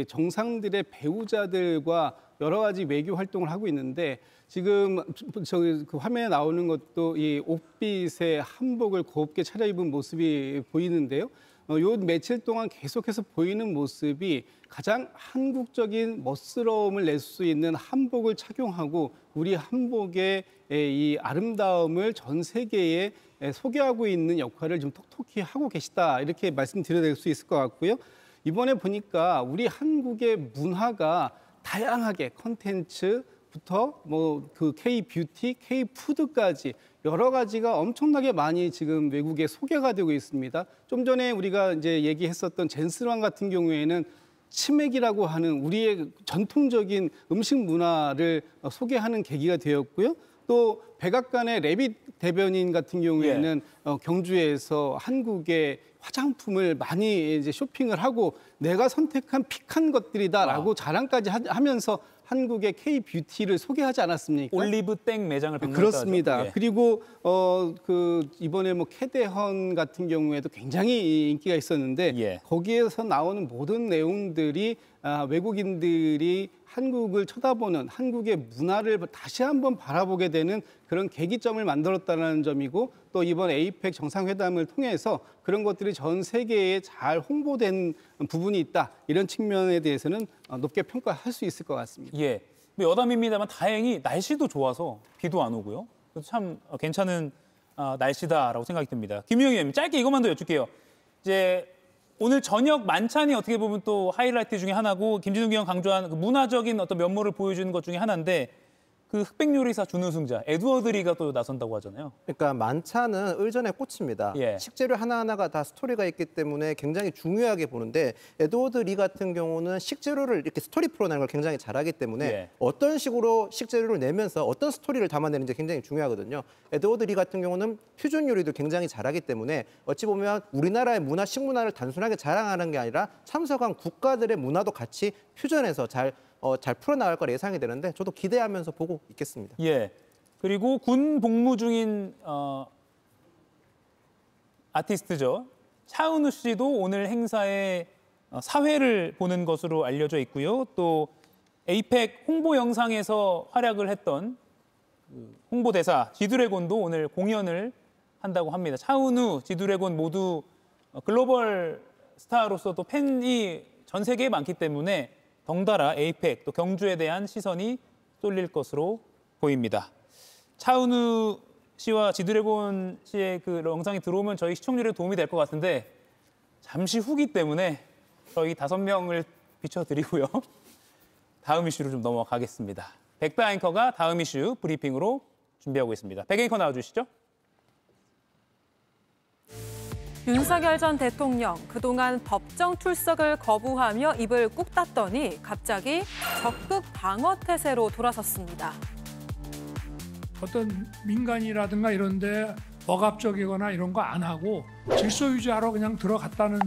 정상들의 배우자들과 여러 가지 외교 활동을 하고 있는데 지금 저기 그 화면에 나오는 것도 이 옥빛의 한복을 곱게 차려입은 모습이 보이는데요. 요 며칠 동안 계속해서 보이는 모습이 가장 한국적인 멋스러움을 낼 수 있는 한복을 착용하고 우리 한복의 이 아름다움을 전 세계에 소개하고 있는 역할을 좀 톡톡히 하고 계시다 이렇게 말씀드려야 될 수 있을 것 같고요. 이번에 보니까 우리 한국의 문화가 다양하게 콘텐츠부터 뭐 그 K-뷰티, K-푸드까지 여러 가지가 엄청나게 많이 지금 외국에 소개가 되고 있습니다. 좀 전에 우리가 이제 얘기했었던 젠스랑 같은 경우에는 치맥이라고 하는 우리의 전통적인 음식 문화를 소개하는 계기가 되었고요. 또 백악관의 레빗 대변인 같은 경우에는 경주에서 한국의 화장품을 많이 이제 쇼핑을 하고 내가 선택한 픽한 것들이다라고 자랑까지 하면서 한국의 K-뷰티를 소개하지 않았습니까? 올리브 땡 매장을 방문했다고 그렇습니다. 하죠. 예. 그리고 이번에 뭐 캐대헌 같은 경우에도 굉장히 인기가 있었는데 거기에서 나오는 모든 내용들이 외국인들이 한국을 쳐다보는 한국의 문화를 다시 한번 바라보게 되는 그런 계기점을 만들었다는 점이고 또 이번 에이펙 정상회담을 통해서 그런 것들이 전 세계에 잘 홍보된 부분이 있다. 이런 측면에 대해서는 높게 평가할 수 있을 것 같습니다. 예. 여담입니다만 다행히 날씨도 좋아서 비도 안 오고요. 참 괜찮은 날씨다라고 생각이 듭니다. 김유영 의원님, 짧게 이것만 더 여쭐게요. 이제 오늘 저녁 만찬이 어떻게 보면 또 하이라이트 중에 하나고 김진욱 의원 강조한 그 문화적인 어떤 면모를 보여주는 것 중에 하나인데 그 흑백 요리사 준우승자 에드워드 리가 또 나선다고 하잖아요. 그러니까 만찬은 의전의 꽃입니다. 식재료 하나하나가 다 스토리가 있기 때문에 굉장히 중요하게 보는데 에드워드 리 같은 경우는 식재료를 이렇게 스토리 풀어내는 걸 굉장히 잘하기 때문에 어떤 식으로 식재료를 내면서 어떤 스토리를 담아내는지 굉장히 중요하거든요. 에드워드 리 같은 경우는 퓨전 요리도 굉장히 잘하기 때문에 어찌 보면 우리나라의 문화, 식문화를 단순하게 자랑하는 게 아니라 참석한 국가들의 문화도 같이 퓨전해서 잘 풀어나갈 걸 예상이 되는데 저도 기대하면서 보고 있겠습니다. 예. 그리고 군 복무 중인 아티스트죠. 차은우 씨도 오늘 행사에 사회를 보는 것으로 알려져 있고요. 또 에이펙 홍보 영상에서 활약을 했던 홍보대사 지드래곤도 오늘 공연을 한다고 합니다. 차은우, 지드래곤 모두 글로벌 스타로서 또 팬이 전 세계에 많기 때문에 덩달아 에이펙 또 경주에 대한 시선이 쏠릴 것으로 보입니다. 차은우 씨와 지드래곤 씨의 그 영상이 들어오면 저희 시청률에 도움이 될 것 같은데 잠시 후기 때문에 저희 5명을 비춰드리고요. 다음 이슈로 좀 넘어가겠습니다. 백다 앵커가 다음 이슈 브리핑으로 준비하고 있습니다. 백 앵커 나와주시죠. 윤석열 전 대통령 그동안 법정 출석을 거부하며 입을 꾹 닫더니 갑자기 적극 방어 태세로 돌아섰습니다. 어떤 민간이라든가 이런 데 억압적이거나 이런 거 안 하고 질서 유지하러 그냥 들어갔다는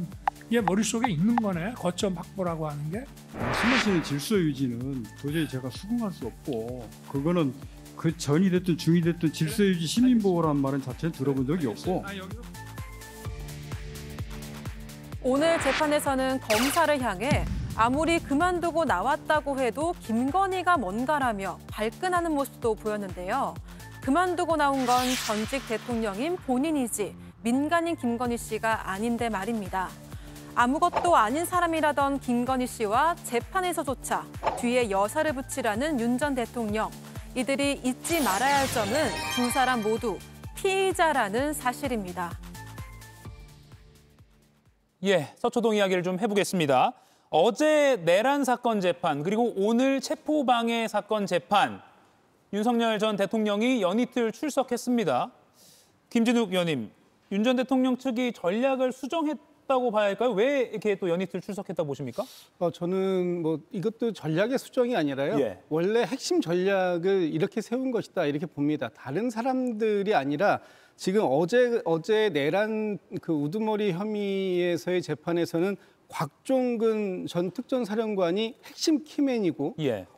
게 머릿속에 있는 거네. 거점 확보라고 하는 게. 말씀하시는 질서 유지는 도저히 제가 수긍할 수 없고 그거는 그 전이 됐든 중이 됐든 질서 유지 시민보호라는 말은 자체는 들어본 적이 없고 오늘 재판에서는 검사를 향해 아무리 그만두고 나왔다고 해도 김건희가 뭔가라며 발끈하는 모습도 보였는데요. 그만두고 나온 건 전직 대통령인 본인이지 민간인 김건희 씨가 아닌데 말입니다. 아무것도 아닌 사람이라던 김건희 씨와 재판에서조차 뒤에 여사를 붙이라는 윤 전 대통령. 이들이 잊지 말아야 할 점은 두 사람 모두 피의자라는 사실입니다. 예, 서초동 이야기를 좀 해보겠습니다. 어제 내란 사건 재판 그리고 오늘 체포방해 사건 재판 윤석열 전 대통령이 연이틀 출석했습니다. 김진욱 의원님, 윤 전 대통령 측이 전략을 수정했다고 봐야 할까요? 왜 이렇게 또 연이틀 출석했다고 보십니까? 저는 뭐 이것도 전략의 수정이 아니라요. 원래 핵심 전략을 이렇게 세운 것이다 이렇게 봅니다. 다른 사람들이 아니라 지금 어제 내란 그 우두머리 혐의에서의 재판에서는 곽종근 전 특전사령관이 핵심 키맨이고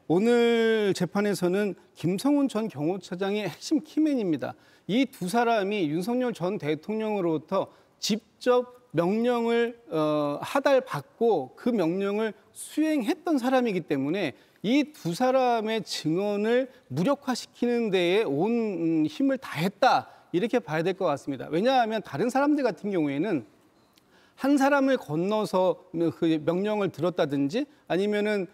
오늘 재판에서는 김성훈 전 경호처장이 핵심 키맨입니다. 이 두 사람이 윤석열 전 대통령으로부터 직접 명령을 하달받고 그 명령을 수행했던 사람이기 때문에 이 두 사람의 증언을 무력화시키는 데에 온 힘을 다했다. 이렇게 봐야 될 것 같습니다. 왜냐하면 다른 사람들 같은 경우에는 한 사람을 건너서 그 명령을 들었다든지 아니면은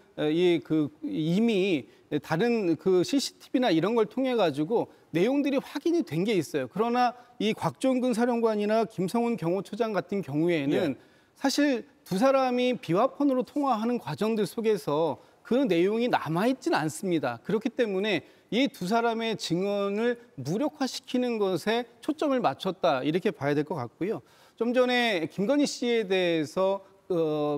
이미 다른 그 CCTV나 이런 걸 통해 가지고 내용들이 확인이 된 게 있어요. 그러나 이 곽종근 사령관이나 김성훈 경호처장 같은 경우에는 사실 두 사람이 비화폰으로 통화하는 과정들 속에서 그 내용이 남아있지는 않습니다. 그렇기 때문에 이 두 사람의 증언을 무력화시키는 것에 초점을 맞췄다 이렇게 봐야 될 것 같고요. 좀 전에 김건희 씨에 대해서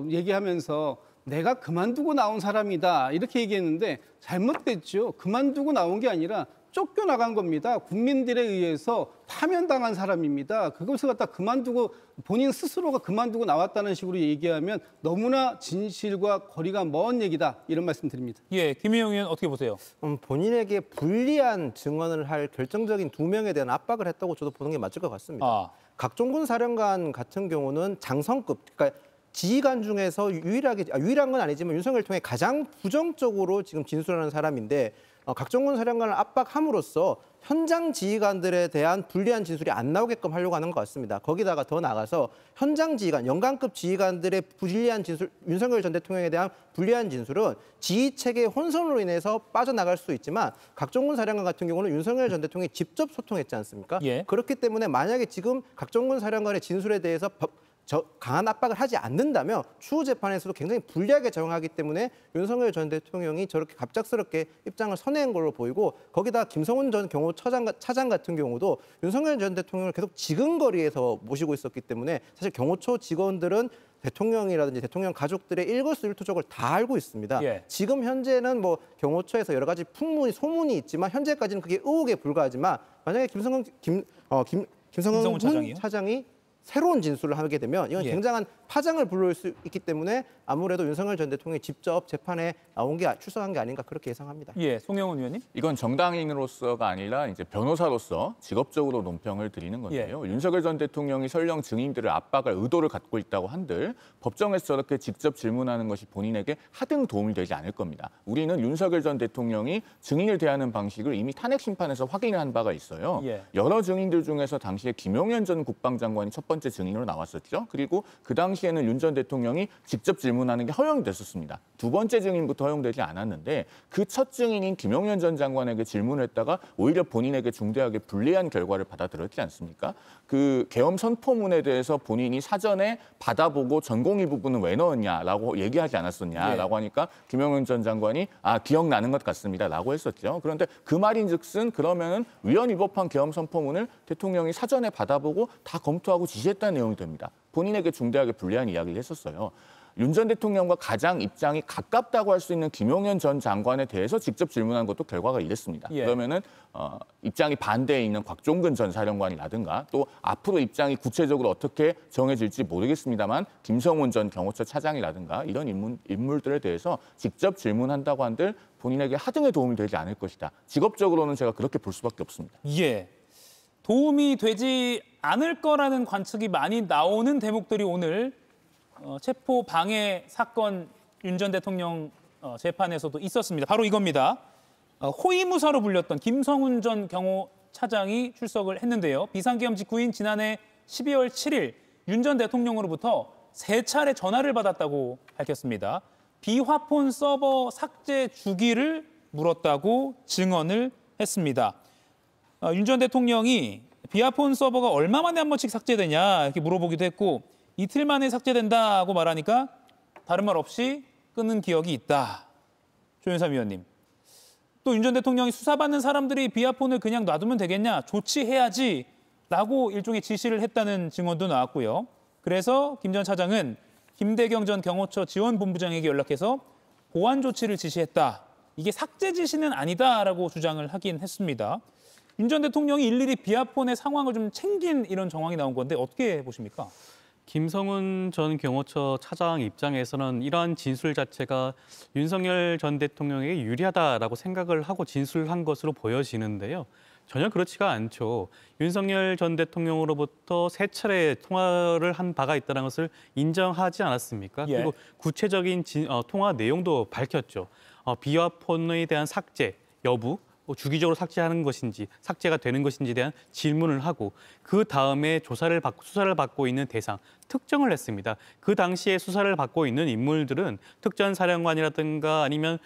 얘기하면서 내가 그만두고 나온 사람이다 이렇게 얘기했는데 잘못됐죠. 그만두고 나온 게 아니라 쫓겨나간 겁니다. 국민들에 의해서 파면당한 사람입니다. 그것을 갖다 그만두고 본인 스스로가 그만두고 나왔다는 식으로 얘기하면 너무나 진실과 거리가 먼 얘기다. 이런 말씀 드립니다. 예, 김희영 의원 어떻게 보세요? 본인에게 불리한 증언을 할 결정적인 2명에 대한 압박을 했다고 저도 보는 게 맞을 것 같습니다. 각종군 사령관 같은 경우는 장성급, 그러니까 지휘관 중에서 유일한 건 아니지만 윤석열을 통해 가장 부정적으로 지금 진술하는 사람인데 각종군 사령관을 압박함으로써 현장 지휘관들에 대한 불리한 진술이 안 나오게끔 하려고 하는 것 같습니다. 거기다가 더 나가서 현장 지휘관, 연관급 지휘관들의 불리한 진술, 윤석열 전 대통령에 대한 불리한 진술은 지휘체계 혼선으로 인해서 빠져나갈 수 있지만 각종군 사령관 같은 경우는 윤석열 전 대통령이 직접 소통했지 않습니까? 예. 그렇기 때문에 만약에 지금 각종군 사령관의 진술에 대해서 강한 압박을 하지 않는다면 추후 재판에서도 굉장히 불리하게 적용하기 때문에 윤석열 전 대통령이 저렇게 갑작스럽게 입장을 선회한 걸로 보이고 거기다 김성훈 전 경호처장 같은 경우도 윤석열 전 대통령을 계속 지근거리에서 모시고 있었기 때문에 사실 경호처 직원들은 대통령이라든지 대통령 가족들의 일거수일투족을 다 알고 있습니다. 예. 지금 현재는 뭐 경호처에서 여러 가지 풍문이 소문이 있지만 현재까지는 그게 의혹에 불과하지만 만약에 김성훈 차장이 새로운 진술을 하게 되면 이건 굉장한 파장을 불러올 수 있기 때문에 아무래도 윤석열 전 대통령이 직접 재판에 출석한 게 아닌가 그렇게 예상합니다. 예, 송영훈 의원님. 이건 정당인으로서가 아니라 이제 변호사로서 직업적으로 논평을 드리는 건데요. 윤석열 전 대통령이 설령 증인들을 압박할 의도를 갖고 있다고 한들 법정에서 저렇게 직접 질문하는 것이 본인에게 하등 도움이 되지 않을 겁니다. 우리는 윤석열 전 대통령이 증인을 대하는 방식을 이미 탄핵 심판에서 확인을 한 바가 있어요. 여러 증인들 중에서 당시에 김용현 전 국방장관이 첫 번째 증인으로 나왔었죠. 그리고 그 당시에는 윤 전 대통령이 직접 질문하는 게 허용이 됐었습니다. 두 번째 증인부터 허용되지 않았는데 그 첫 증인인 김용현 전 장관에게 질문을 했다가 오히려 본인에게 중대하게 불리한 결과를 받아들였지 않습니까? 그 계엄 선포문에 대해서 본인이 사전에 받아보고 전공의 부분은 왜 넣었냐라고 얘기하지 않았었냐라고 하니까 김용현 전 장관이 기억나는 것 같습니다라고 했었죠. 그런데 그 말인즉슨 그러면은 위헌 위법한 계엄 선포문을 대통령이 사전에 받아보고 다 검토하고 지시했다는 내용이 됩니다. 본인에게 중대하게 불리한 이야기를 했었어요. 윤 전 대통령과 가장 입장이 가깝다고 할 수 있는 김용현 전 장관에 대해서 직접 질문한 것도 결과가 이랬습니다. 그러면은 입장이 반대에 있는 곽종근 전 사령관이라든가 또 앞으로 입장이 구체적으로 어떻게 정해질지 모르겠습니다만 김성훈 전 경호처 차장이라든가 이런 인물들에 대해서 직접 질문한다고 한들 본인에게 하등의 도움이 되지 않을 것이다. 직업적으로는 제가 그렇게 볼 수밖에 없습니다. 예. 도움이 되지 않을 거라는 관측이 많이 나오는 대목들이 오늘 체포 방해 사건 윤 전 대통령 재판에서도 있었습니다. 바로 이겁니다. 호위무사로 불렸던 김성훈 전 경호차장이 출석을 했는데요. 비상계엄 직후인 지난해 12월 7일 윤 전 대통령으로부터 3차례 전화를 받았다고 밝혔습니다. 비화폰 서버 삭제 주기를 물었다고 증언을 했습니다. 윤 전 대통령이 비화폰 서버가 얼마 만에 한 번씩 삭제되냐 이렇게 물어보기도 했고 이틀 만에 삭제된다고 말하니까 다른 말 없이 끊는 기억이 있다. 조윤삼 위원님. 또 윤 전 대통령이 수사받는 사람들이 비화폰을 그냥 놔두면 되겠냐, 조치해야지라고 일종의 지시를 했다는 증언도 나왔고요. 그래서 김 전 차장은 김대경 전 경호처 지원본부장에게 연락해서 보안 조치를 지시했다. 이게 삭제 지시는 아니다라고 주장을 하긴 했습니다. 윤 전 대통령이 일일이 비화폰의 상황을 좀 챙긴 이런 정황이 나온 건데 어떻게 보십니까? 김성훈 전 경호처 차장 입장에서는 이러한 진술 자체가 윤석열 전 대통령에게 유리하다라고 생각을 하고 진술한 것으로 보여지는데요. 전혀 그렇지가 않죠. 윤석열 전 대통령으로부터 3차례 통화를 한 바가 있다는 것을 인정하지 않았습니까? 그리고 구체적인 통화 내용도 밝혔죠. 비화폰에 대한 삭제 여부, 주기적으로 삭제하는 것인지 삭제가 되는 것인지에 대한 질문을 하고 그 다음에 수사를 받고 있는 대상, 특정을 했습니다. 그 당시에 수사를 받고 있는 인물들은 특전사령관이라든가 아니면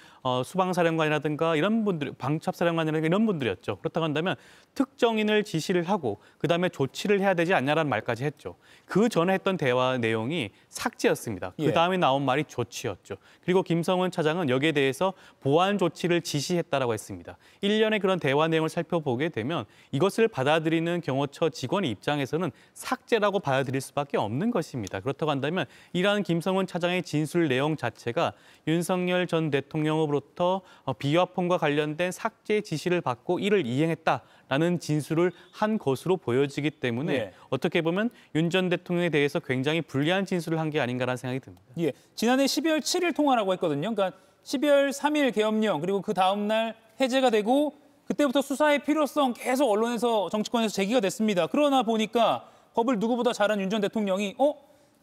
수방사령관이라든가 이런 분들, 방첩사령관이라든가 이런 분들이었죠. 그렇다고 한다면 특정인을 지시를 하고 그다음에 조치를 해야 되지 않냐라는 말까지 했죠. 그 전에 했던 대화 내용이 삭제였습니다. 그 다음에 나온 말이 조치였죠. 그리고 김성훈 차장은 여기에 대해서 보안 조치를 지시했다라고 했습니다. 일련의 그런 대화 내용을 살펴보게 되면 이것을 받아들이는 경호처 직원 입장에서는 삭제라고 받아들일 수밖에 없는 것입니다. 그렇다고 한다면 이러한 김성훈 차장의 진술 내용 자체가 윤석열 전 대통령으로부터 비화폰과 관련된 삭제 지시를 받고 이를 이행했다라는 진술을 한 것으로 보여지기 때문에 예. 어떻게 보면 윤 전 대통령에 대해서 굉장히 불리한 진술을 한 게 아닌가라는 생각이 듭니다. 예, 지난해 12월 7일 통화라고 했거든요. 그러니까 12월 3일 계엄령 그리고 그 다음 날 해제가 되고 그때부터 수사의 필요성 계속 언론에서 정치권에서 제기가 됐습니다. 그러나 보니까 법을 누구보다 잘한 윤 전 대통령이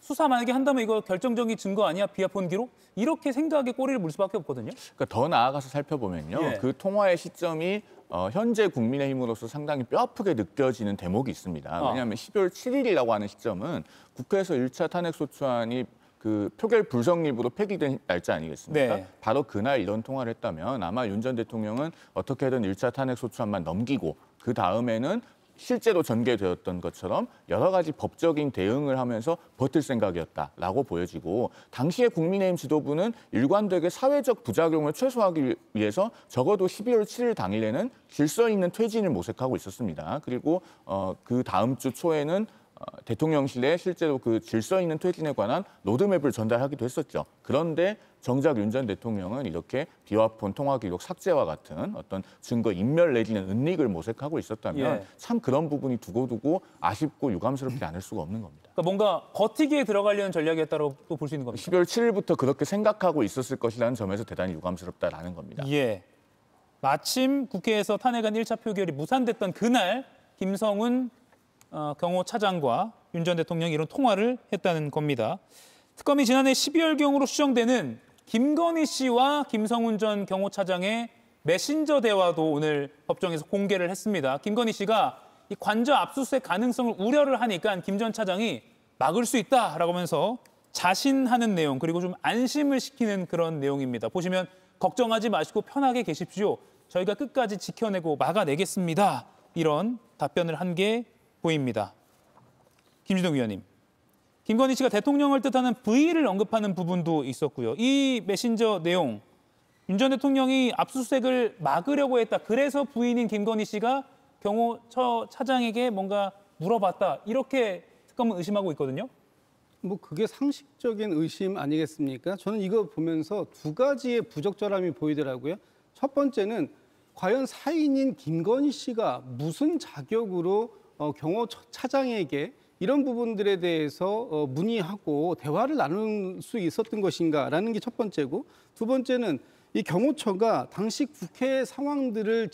수사 만약에 한다면 이거 결정적인 증거 아니야? 비화폰 기록? 이렇게 생각에 꼬리를 물 수밖에 없거든요. 그러니까 더 나아가서 살펴보면요. 예. 그 통화의 시점이 현재 국민의힘으로서 상당히 뼈아프게 느껴지는 대목이 있습니다. 왜냐하면 12월 7일이라고 하는 시점은 국회에서 1차 탄핵소추안이 그 표결 불성립으로 폐기된 날짜 아니겠습니까? 네. 바로 그날 이런 통화를 했다면 아마 윤 전 대통령은 어떻게든 1차 탄핵소추안만 넘기고 그 다음에는 실제로 전개되었던 것처럼 여러 가지 법적인 대응을 하면서 버틸 생각이었다라고 보여지고 당시에 국민의힘 지도부는 일관되게 사회적 부작용을 최소화하기 위해서 적어도 12월 7일 당일에는 질서 있는 퇴진을 모색하고 있었습니다. 그리고 그 다음 주 초에는 대통령실에 실제로 그 질서 있는 퇴진에 관한 로드맵을 전달하기도 했었죠. 그런데 정작 윤 전 대통령은 이렇게 비화폰 통화 기록 삭제와 같은 어떤 증거 인멸 내지는 은닉을 모색하고 있었다면 예. 참 그런 부분이 두고두고 아쉽고 유감스럽지 않을 수가 없는 겁니다. 그러니까 뭔가 버티기에 들어가려는 전략이었다고 또 볼 수 있는 겁니다. 12월 7일부터 그렇게 생각하고 있었을 것이라는 점에서 대단히 유감스럽다라는 겁니다. 예. 마침 국회에서 탄핵안 1차 표결이 무산됐던 그날 김성훈 경호차장과 윤 전 대통령이 이런 통화를 했다는 겁니다. 특검이 지난해 12월경으로 추정되는 김건희 씨와 김성훈 전 경호차장의 메신저 대화도 오늘 법정에서 공개를 했습니다. 김건희 씨가 이 관저 압수수색 가능성을 우려를 하니까 김 전 차장이 막을 수 있다라고 하면서 자신하는 내용 그리고 좀 안심을 시키는 그런 내용입니다. 보시면 걱정하지 마시고 편하게 계십시오. 저희가 끝까지 지켜내고 막아내겠습니다. 이런 답변을 한 게 보입니다. 김준동 위원님. 김건희 씨가 대통령을 뜻하는 V를 언급하는 부분도 있었고요. 이 메신저 내용, 윤 전 대통령이 압수수색을 막으려고 했다. 그래서 부인인 김건희 씨가 경호처 차장에게 뭔가 물어봤다. 이렇게 특검은 의심하고 있거든요. 뭐 그게 상식적인 의심 아니겠습니까? 저는 이거 보면서 두 가지의 부적절함이 보이더라고요. 첫 번째는 과연 사인인 김건희 씨가 무슨 자격으로 경호차장에게 이런 부분들에 대해서 문의하고 대화를 나눌 수 있었던 것인가라는 게 첫 번째고, 두 번째는 이 경호처가 당시 국회 상황들을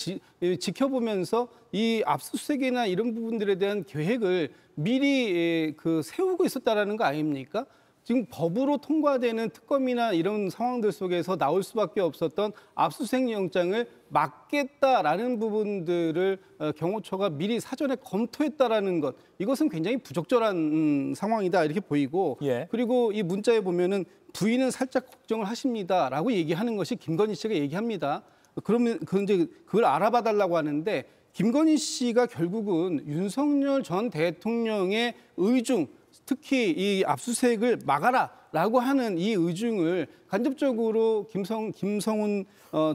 지켜보면서 이 압수수색이나 이런 부분들에 대한 계획을 미리 세우고 있었다라는 거 아닙니까? 지금 법으로 통과되는 특검이나 이런 상황들 속에서 나올 수밖에 없었던 압수수색 영장을 막겠다라는 부분들을 경호처가 미리 사전에 검토했다라는 것, 이것은 굉장히 부적절한 상황이다 이렇게 보이고, 예. 그리고 이 문자에 보면은 부인은 살짝 걱정을 하십니다라고 얘기하는 것이 김건희 씨가 얘기합니다. 그러면 그걸 알아봐달라고 하는데, 김건희 씨가 결국은 윤석열 전 대통령의 의중, 특히 이 압수수색을 막아라라고 하는 이 의중을 간접적으로 김성훈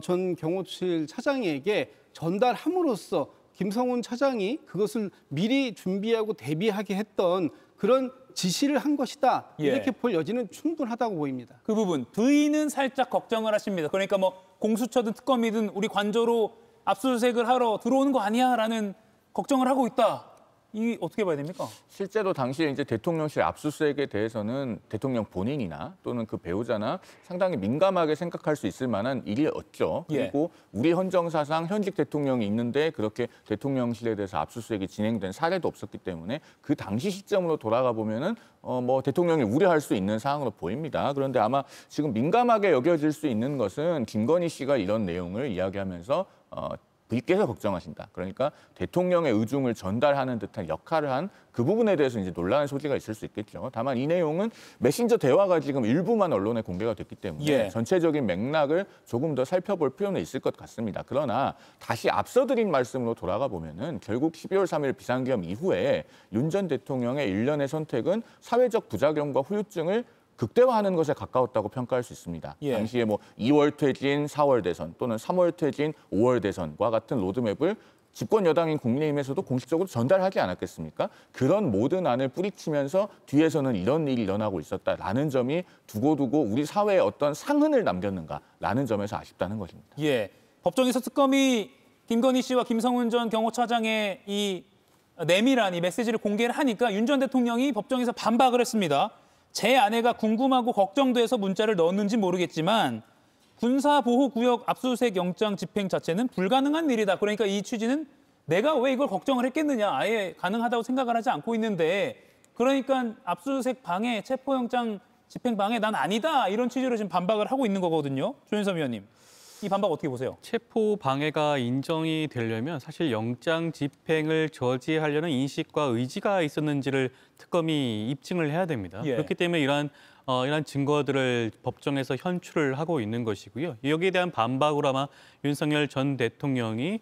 전 경호실 차장에게 전달함으로써 김성훈 차장이 그것을 미리 준비하고 대비하게 했던 그런 지시를 한 것이다. 이렇게 볼 여지는 충분하다고 보입니다. 그 부분, 부인은 살짝 걱정을 하십니다. 그러니까 뭐 공수처든 특검이든 우리 관저로 압수수색을 하러 들어오는 거 아니야라는 걱정을 하고 있다. 이 어떻게 봐야 됩니까? 실제로 당시에 이제 대통령실 압수수색에 대해서는 대통령 본인이나 또는 그 배우자나 상당히 민감하게 생각할 수 있을 만한 일이었죠. 예. 그리고 우리 헌정사상 현직 대통령이 있는데 그렇게 대통령실에 대해서 압수수색이 진행된 사례도 없었기 때문에 그 당시 시점으로 돌아가 보면은 뭐 대통령이 우려할 수 있는 사항으로 보입니다. 그런데 아마 지금 민감하게 여겨질 수 있는 것은 김건희 씨가 이런 내용을 이야기하면서 부인께서 걱정하신다. 그러니까 대통령의 의중을 전달하는 듯한 역할을 한 그 부분에 대해서 이제 논란의 소지가 있을 수 있겠죠. 다만 이 내용은 메신저 대화가 지금 일부만 언론에 공개가 됐기 때문에 전체적인 맥락을 조금 더 살펴볼 필요는 있을 것 같습니다. 그러나 다시 앞서 드린 말씀으로 돌아가 보면은 결국 12월 3일 비상계엄 이후에 윤 전 대통령의 일련의 선택은 사회적 부작용과 후유증을 극대화하는 것에 가까웠다고 평가할 수 있습니다. 예. 당시에 뭐 2월 퇴진, 4월 대선 또는 3월 퇴진, 5월 대선과 같은 로드맵을 집권 여당인 국민의힘에서도 공식적으로 전달하지 않았겠습니까? 그런 모든 안을 뿌리치면서 뒤에서는 이런 일이 일어나고 있었다라는 점이 두고두고 우리 사회에 어떤 상흔을 남겼는가라는 점에서 아쉽다는 것입니다. 예, 법정에서 특검이 김건희 씨와 김성훈 전 경호처장의 이 내밀한 이 메시지를 공개를 하니까 윤 전 대통령이 법정에서 반박을 했습니다. 제 아내가 궁금하고 걱정돼서 문자를 넣었는지 모르겠지만 군사보호구역 압수수색 영장 집행 자체는 불가능한 일이다. 그러니까 이 취지는 내가 왜 이걸 걱정을 했겠느냐. 아예 가능하다고 생각을 하지 않고 있는데 그러니까 압수수색 방해, 체포영장 집행 방해 난 아니다. 이런 취지로 지금 반박을 하고 있는 거거든요. 조현섭 위원님. 이 반박 어떻게 보세요? 체포 방해가 인정이 되려면 사실 영장 집행을 저지하려는 인식과 의지가 있었는지를 특검이 입증을 해야 됩니다. 예. 그렇기 때문에 이러한 증거들을 법정에서 현출을 하고 있는 것이고요. 여기에 대한 반박으로 아마 윤석열 전 대통령이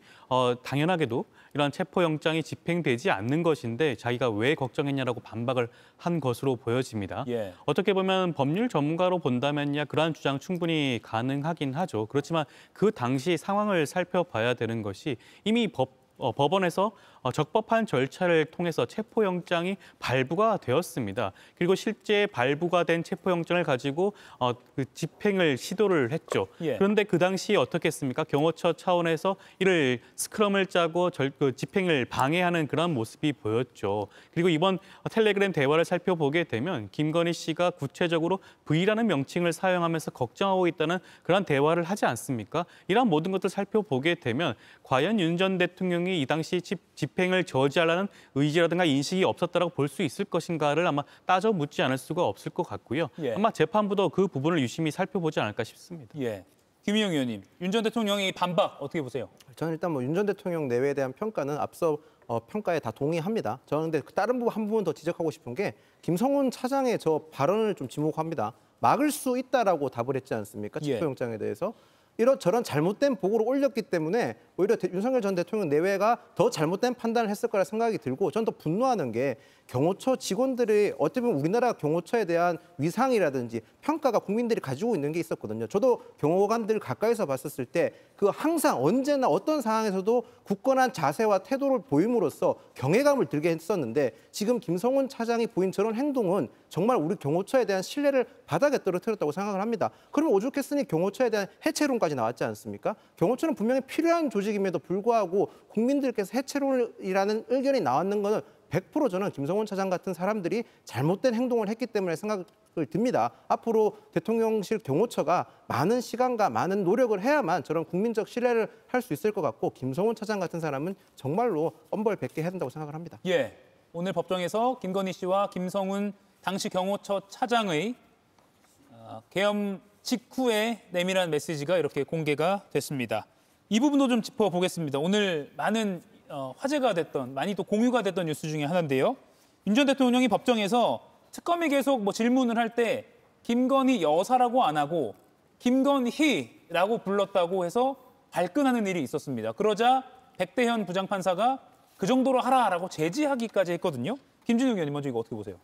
당연하게도 이러한 체포영장이 집행되지 않는 것인데 자기가 왜 걱정했냐라고 반박을 한 것으로 보여집니다. 예. 어떻게 보면 법률 전문가로 본다면야 그러한 주장 충분히 가능하긴 하죠. 그렇지만 그 당시 상황을 살펴봐야 되는 것이 이미 법원에서 적법한 절차를 통해서 체포영장이 발부가 되었습니다. 그리고 실제 발부가 된 체포영장을 가지고 그 집행을 시도를 했죠. 예. 그런데 그 당시에 어떻게 했습니까? 경호처 차원에서 이를 스크럼을 짜고 집행을 방해하는 그런 모습이 보였죠. 그리고 이번 텔레그램 대화를 살펴보게 되면 김건희 씨가 구체적으로 V라는 명칭을 사용하면서 걱정하고 있다는 그런 대화를 하지 않습니까? 이런 모든 것들을 살펴보게 되면 과연 윤 전 대통령이 이 당시 집행을 저지하려는 의지라든가 인식이 없었다고 볼 수 있을 것인가를 아마 따져 묻지 않을 수가 없을 것 같고요. 예. 아마 재판부도 그 부분을 유심히 살펴보지 않을까 싶습니다. 예. 김인영 의원님, 윤 전 대통령의 반박 어떻게 보세요? 저는 일단 뭐 윤 전 대통령 내외에 대한 평가는 앞서 평가에 다 동의합니다. 저는 근데 다른 부분 한 부분 더 지적하고 싶은 게 김성훈 차장의 저 발언을 좀 지목합니다. 막을 수 있다라고 답을 했지 않습니까? 체포영장에 대해서. 이런저런 잘못된 보고를 올렸기 때문에 오히려 윤석열 전 대통령 내외가 더 잘못된 판단을 했을 거라 생각이 들고 저는 더 분노하는 게 경호처 직원들이 어떻게 보면 우리나라 경호처에 대한 위상이라든지 평가가 국민들이 가지고 있는 게 있었거든요. 저도 경호관들 가까이서 봤었을 때 그 항상 언제나 어떤 상황에서도 굳건한 자세와 태도를 보임으로써 경외감을 들게 했었는데 지금 김성훈 차장이 보인 저런 행동은 정말 우리 경호처에 대한 신뢰를 바닥에 떨어뜨렸다고 생각을 합니다. 그러면 오죽했으니 경호처에 대한 해체론까지 나왔지 않습니까? 경호처는 분명히 필요한 조직임에도 불구하고 국민들께서 해체론이라는 의견이 나왔는 것은 100% 저는 김성훈 차장 같은 사람들이 잘못된 행동을 했기 때문에 생각을 듭니다. 앞으로 대통령실 경호처가 많은 시간과 많은 노력을 해야만 저런 국민적 신뢰를 할 수 있을 것 같고 김성훈 차장 같은 사람은 정말로 엄벌100개 해야 된다고 생각을 합니다. 예, 오늘 법정에서 김건희 씨와 김성훈 당시 경호처 차장의 계엄 직후에 내밀한 메시지가 이렇게 공개가 됐습니다. 이 부분도 좀 짚어보겠습니다. 오늘 많은 화제가 됐던, 많이 또 공유가 됐던 뉴스 중에 하나인데요. 윤 전 대통령이 법정에서 특검이 계속 질문을 할 때 김건희 여사라고 안 하고 김건희라고 불렀다고 해서 발끈하는 일이 있었습니다. 그러자 백대현 부장판사가 그 정도로 하라라고 제지하기까지 했거든요. 김준욱 의원님 먼저 이거 어떻게 보세요?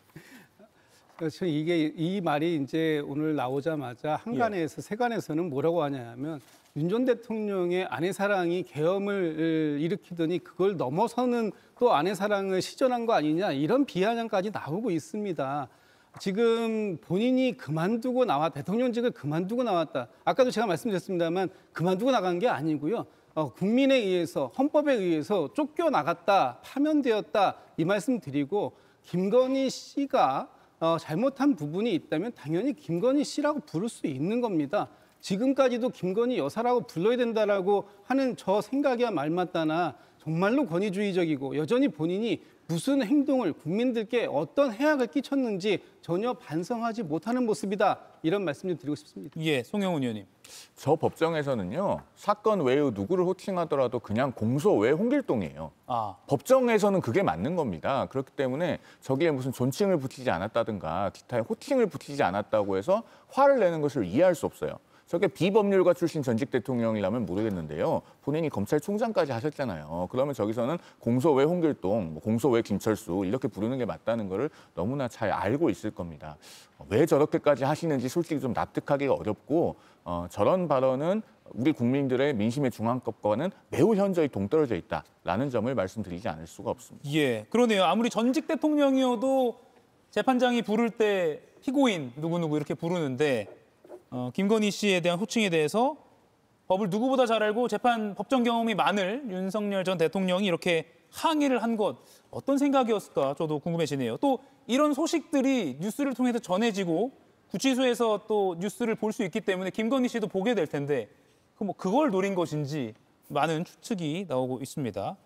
그렇죠. 이 말이 이제 오늘 나오자마자 한간에서 세간에서는 뭐라고 하냐면 윤 전 대통령의 아내 사랑이 계엄을 일으키더니 그걸 넘어서는 또 아내 사랑을 시전한 거 아니냐 이런 비아냥까지 나오고 있습니다. 지금 본인이 대통령직을 그만두고 나왔다. 아까도 제가 말씀드렸습니다만 그만두고 나간 게 아니고요. 국민에 의해서 헌법에 의해서 쫓겨나갔다, 파면되었다 이 말씀 드리고 김건희 씨가 잘못한 부분이 있다면 당연히 김건희 씨라고 부를 수 있는 겁니다. 지금까지도 김건희 여사라고 불러야 된다라고 하는 저 생각이야 말맞다나 정말로 권위주의적이고 여전히 본인이 무슨 행동을 국민들께 어떤 해악을 끼쳤는지 전혀 반성하지 못하는 모습이다. 이런 말씀 좀 드리고 싶습니다. 예, 송영훈 의원님. 저 법정에서는요. 사건 외의 누구를 호칭하더라도 그냥 공소 외 홍길동이에요. 법정에서는 그게 맞는 겁니다. 그렇기 때문에 저기에 무슨 존칭을 붙이지 않았다든가 기타의 호칭을 붙이지 않았다고 해서 화를 내는 것을 이해할 수 없어요. 저게 비법률가 출신 전직 대통령이라면 모르겠는데요. 본인이 검찰총장까지 하셨잖아요. 그러면 저기서는 공소외 홍길동, 공소외 김철수 이렇게 부르는 게 맞다는 거를 너무나 잘 알고 있을 겁니다. 왜 저렇게까지 하시는지 솔직히 좀 납득하기가 어렵고 저런 발언은 우리 국민들의 민심의 중앙급과는 매우 현저히 동떨어져 있다라는 점을 말씀드리지 않을 수가 없습니다. 예, 그러네요. 아무리 전직 대통령이어도 재판장이 부를 때 피고인 누구누구 이렇게 부르는데 김건희 씨에 대한 호칭에 대해서 법을 누구보다 잘 알고 법정 경험이 많을 윤석열 전 대통령이 이렇게 항의를 한 것 어떤 생각이었을까 저도 궁금해지네요. 또 이런 소식들이 뉴스를 통해서 전해지고 구치소에서 또 뉴스를 볼 수 있기 때문에 김건희 씨도 보게 될 텐데 그걸 노린 것인지 많은 추측이 나오고 있습니다.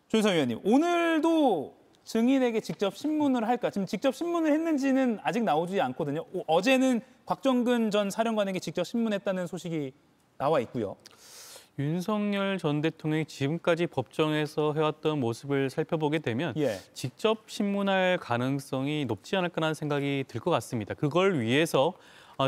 조윤선 의원님, 오늘도 증인에게 직접 신문을 할까? 지금 직접 신문을 했는지는 아직 나오지 않거든요. 어제는 곽정근 전 사령관에게 직접 신문했다는 소식이 나와 있고요. 윤석열 전 대통령이 지금까지 법정에서 해왔던 모습을 살펴보게 되면 직접 신문할 가능성이 높지 않을까라는 생각이 들 것 같습니다. 그걸 위해서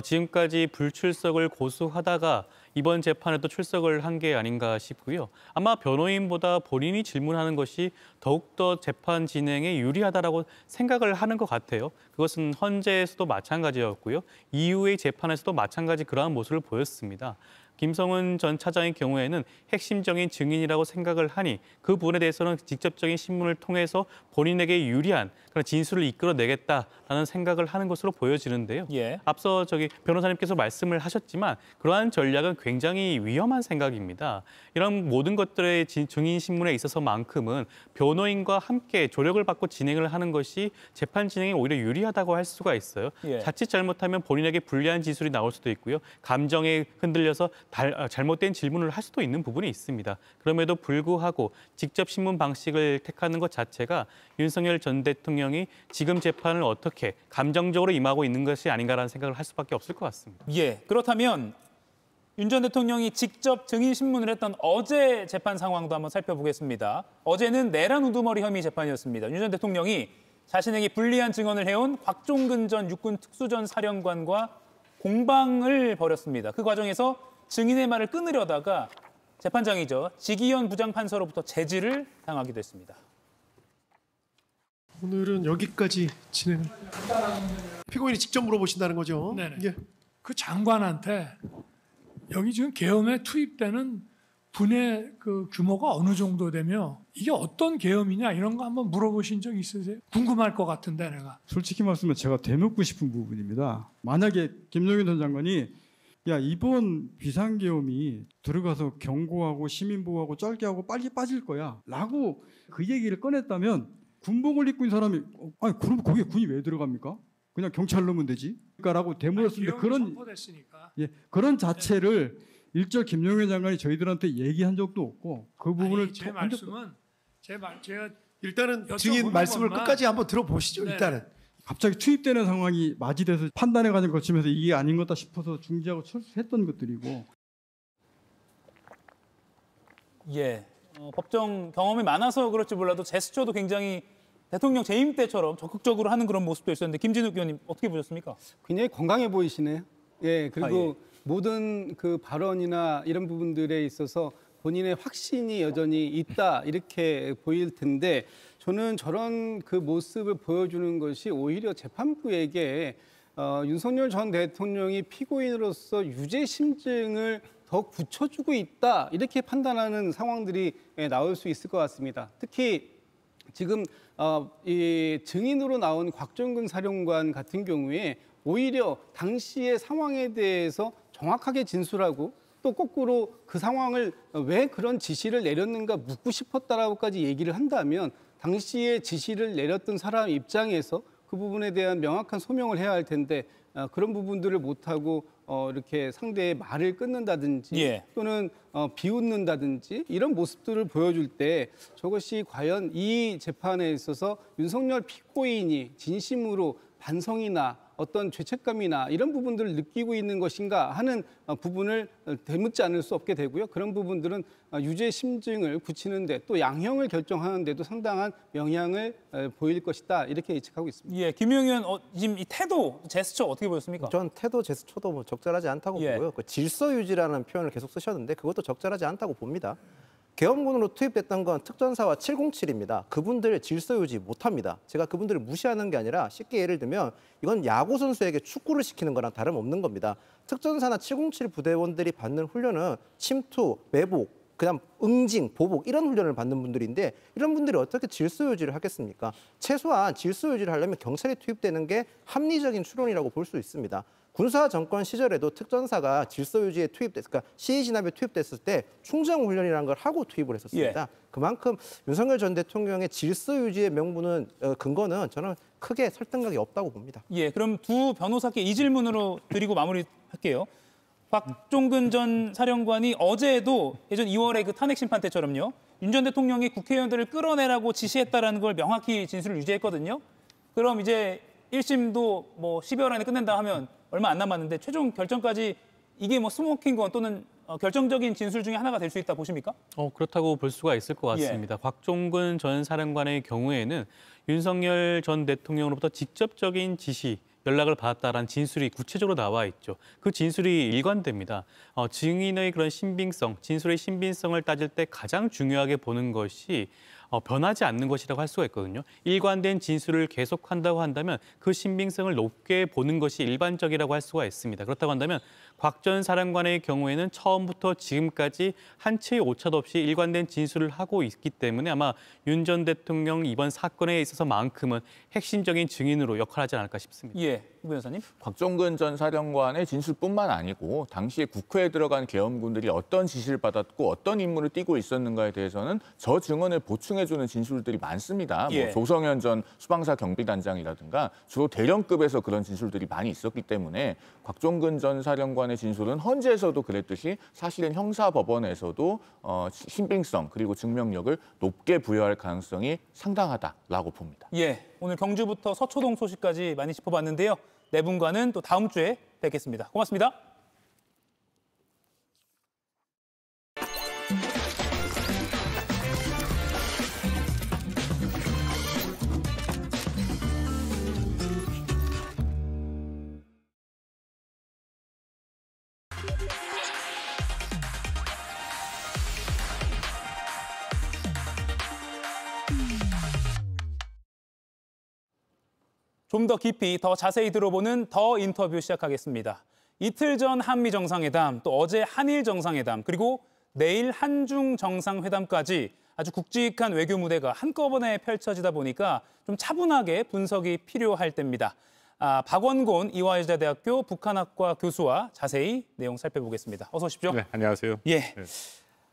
지금까지 불출석을 고수하다가 이번 재판에도 출석을 한 게 아닌가 싶고요. 아마 변호인보다 본인이 질문하는 것이 더욱더 재판 진행에 유리하다라고 생각을 하는 것 같아요. 그것은 헌재에서도 마찬가지였고요. 이후의 재판에서도 마찬가지 그러한 모습을 보였습니다. 김성은 전 차장의 경우에는 핵심적인 증인이라고 생각을 하니 그 부분에 대해서는 직접적인 신문을 통해서 본인에게 유리한 그런 진술을 이끌어내겠다라는 생각을 하는 것으로 보여지는데요. 앞서 변호사님께서 말씀을 하셨지만 그러한 전략은 굉장히 위험한 생각입니다. 이런 모든 것들의 증인 신문에 있어서만큼은 변호인과 함께 조력을 받고 진행을 하는 것이 재판 진행에 오히려 유리하다고 할 수가 있어요. 자칫 잘못하면 본인에게 불리한 진술이 나올 수도 있고요. 감정에 흔들려서 잘못된 질문을 할 수도 있는 부분이 있습니다. 그럼에도 불구하고 직접 신문 방식을 택하는 것 자체가 윤석열 전 대통령이 지금 재판을 어떻게 감정적으로 임하고 있는 것이 아닌가라는 생각을 할 수밖에 없을 것 같습니다. 그렇다면 윤 전 대통령이 직접 증인 신문을 했던 어제 재판 상황도 한번 살펴보겠습니다. 어제는 내란 우두머리 혐의 재판이었습니다. 윤 전 대통령이 자신에게 불리한 증언을 해온 곽종근 전 육군 특수전 사령관과 공방을 벌였습니다. 그 과정에서 증인의 말을 끊으려다가 재판장이죠. 지기현 부장판사로부터 제지를 당하기도 했습니다. 오늘은 여기까지 진행을. 피고인이 직접 물어보신다는 거죠? 네. 그 장관한테 여기 지금 계엄에 투입되는 분의 그 규모가 어느 정도 되며 이게 어떤 계엄이냐 이런 거 한번 물어보신 적 있으세요? 궁금할 것 같은데 내가. 솔직히 말씀은 제가 되묻고 싶은 부분입니다. 만약에 김용현 전 장관이 이번 비상계엄이 들어가서 경고하고 시민보호하고 짧게 하고 빨리 빠질 거야 라고 그 얘기를 꺼냈다면 군복을 입고 있는 사람이 그럼 거기에 군이 왜 들어갑니까? 그냥 경찰 넣으면 되지? 라고 되물었는데 그런 자체를 일절 김용현 장관이 저희들한테 얘기한 적도 없고 그 부분을 제 말씀은 제가 일단은 증인 말씀을 끝까지 한번 들어보시죠. 일단은 갑자기 투입되는 상황이 맞이돼서 판단의 과정을 거치면서 이게 아닌 거다 싶어서 중지하고 철수했던 것들이고. 법정 경험이 많아서 그럴지 몰라도 제스처도 굉장히 대통령 재임 때처럼 적극적으로 하는 그런 모습도 있었는데 김진욱 의원님 어떻게 보셨습니까? 굉장히 건강해 보이시네요. 그리고 모든 그 발언이나 이런 부분들에 있어서 본인의 확신이 여전히 있다 이렇게 보일 텐데 저는 저런 그 모습을 보여주는 것이 오히려 재판부에게 윤석열 전 대통령이 피고인으로서 유죄 심증을 더 굳혀주고 있다 이렇게 판단하는 상황들이 나올 수 있을 것 같습니다. 특히 지금 이 증인으로 나온 곽정근 사령관 같은 경우에 오히려 당시의 상황에 대해서 정확하게 진술하고 또 거꾸로 그 상황을 왜 그런 지시를 내렸는가 묻고 싶었다라고까지 얘기를 한다면 당시에 지시를 내렸던 사람 입장에서 그 부분에 대한 명확한 소명을 해야 할 텐데 그런 부분들을 못하고 이렇게 상대의 말을 끊는다든지 또는 비웃는다든지 이런 모습들을 보여줄 때 저것이 과연 이 재판에 있어서 윤석열 피고인이 진심으로 반성이나 어떤 죄책감이나 이런 부분들을 느끼고 있는 것인가 하는 부분을 되묻지 않을 수 없게 되고요. 그런 부분들은 유죄 심증을 굳히는데 또 양형을 결정하는데도 상당한 영향을 보일 것이다. 이렇게 예측하고 있습니다. 예, 김용희 의원 지금 이 태도, 제스처 어떻게 보였습니까? 전 태도, 제스처도 뭐 적절하지 않다고 보고요. 그 질서 유지라는 표현을 계속 쓰셨는데 그것도 적절하지 않다고 봅니다. 계엄군으로 투입됐던 건 특전사와 707입니다. 그분들 질서 유지 못합니다. 제가 그분들을 무시하는 게 아니라 쉽게 예를 들면 이건 야구 선수에게 축구를 시키는 거랑 다름없는 겁니다. 특전사나 707 부대원들이 받는 훈련은 침투, 매복, 그다음 응징, 보복 이런 훈련을 받는 분들인데 이런 분들이 어떻게 질서 유지를 하겠습니까? 최소한 질서 유지를 하려면 경찰이 투입되는 게 합리적인 추론이라고 볼 수 있습니다. 군사 정권 시절에도 특전사가 질서 유지에 그러니까 시위 진압에 투입됐을 때 충정 훈련이라는 걸 하고 투입을 했었습니다. 예. 그만큼 윤석열 전 대통령의 질서 유지의 명분은 근거는 저는 크게 설득력이 없다고 봅니다. 예, 그럼 두 변호사께 이 질문으로 드리고 마무리할게요. 곽종근 전 사령관이 어제도 예전 2월에 그 탄핵 심판 때처럼요. 윤 전 대통령이 국회의원들을 끌어내라고 지시했다라는 걸 명확히 진술을 유지했거든요. 그럼 이제 1심도 뭐 12월 안에 끝낸다 하면 얼마 안 남았는데 최종 결정까지 이게 뭐 스모킹건 또는 결정적인 진술 중에 하나가 될 수 있다 보십니까? 그렇다고 볼 수가 있을 것 같습니다. 곽종근 전 사령관의 경우에는 윤석열 전 대통령으로부터 직접적인 지시, 연락을 받았다라는 진술이 구체적으로 나와 있죠. 그 진술이 일관됩니다. 증인의 그런 신빙성, 진술의 신빙성을 따질 때 가장 중요하게 보는 것이 변하지 않는 것이라고 할 수가 있거든요. 일관된 진술을 계속한다고 한다면 그 신빙성을 높게 보는 것이 일반적이라고 할 수가 있습니다. 그렇다고 한다면 곽 전 사령관의 경우에는 처음부터 지금까지 한 치의 오차도 없이 일관된 진술을 하고 있기 때문에 아마 윤 전 대통령 이번 사건에 있어서만큼은 핵심적인 증인으로 역할하지 않을까 싶습니다. 예, 우 변호사님. 곽종근 전 사령관의 진술뿐만 아니고 당시에 국회에 들어간 계엄군들이 어떤 지시를 받았고 어떤 임무를 띠고 있었는가에 대해서는 저 증언을 보충해주는 진술들이 많습니다. 예. 뭐 조성현 전 수방사 경비단장이라든가 주로 대령급에서 그런 진술들이 많이 있었기 때문에 곽종근 전 사령관의 진술은 헌재에서도 그랬듯이 사실은 형사법원에서도 신빙성 그리고 증명력을 높게 부여할 가능성이 상당하다라고 봅니다. 예, 오늘 경주부터 서초동 소식까지 많이 짚어봤는데요. 네 분과는 또 다음 주에 뵙겠습니다. 고맙습니다. 좀 더 깊이, 더 자세히 들어보는 더 인터뷰 시작하겠습니다. 이틀 전 한미 정상회담, 또 어제 한일 정상회담, 그리고 내일 한중 정상회담까지 아주 굵직한 외교 무대가 한꺼번에 펼쳐지다 보니까 좀 차분하게 분석이 필요할 때입니다. 박원곤 이화여자대학교 북한학과 교수와 자세히 내용 살펴보겠습니다. 어서 오십시오. 네, 안녕하세요. 예, 네.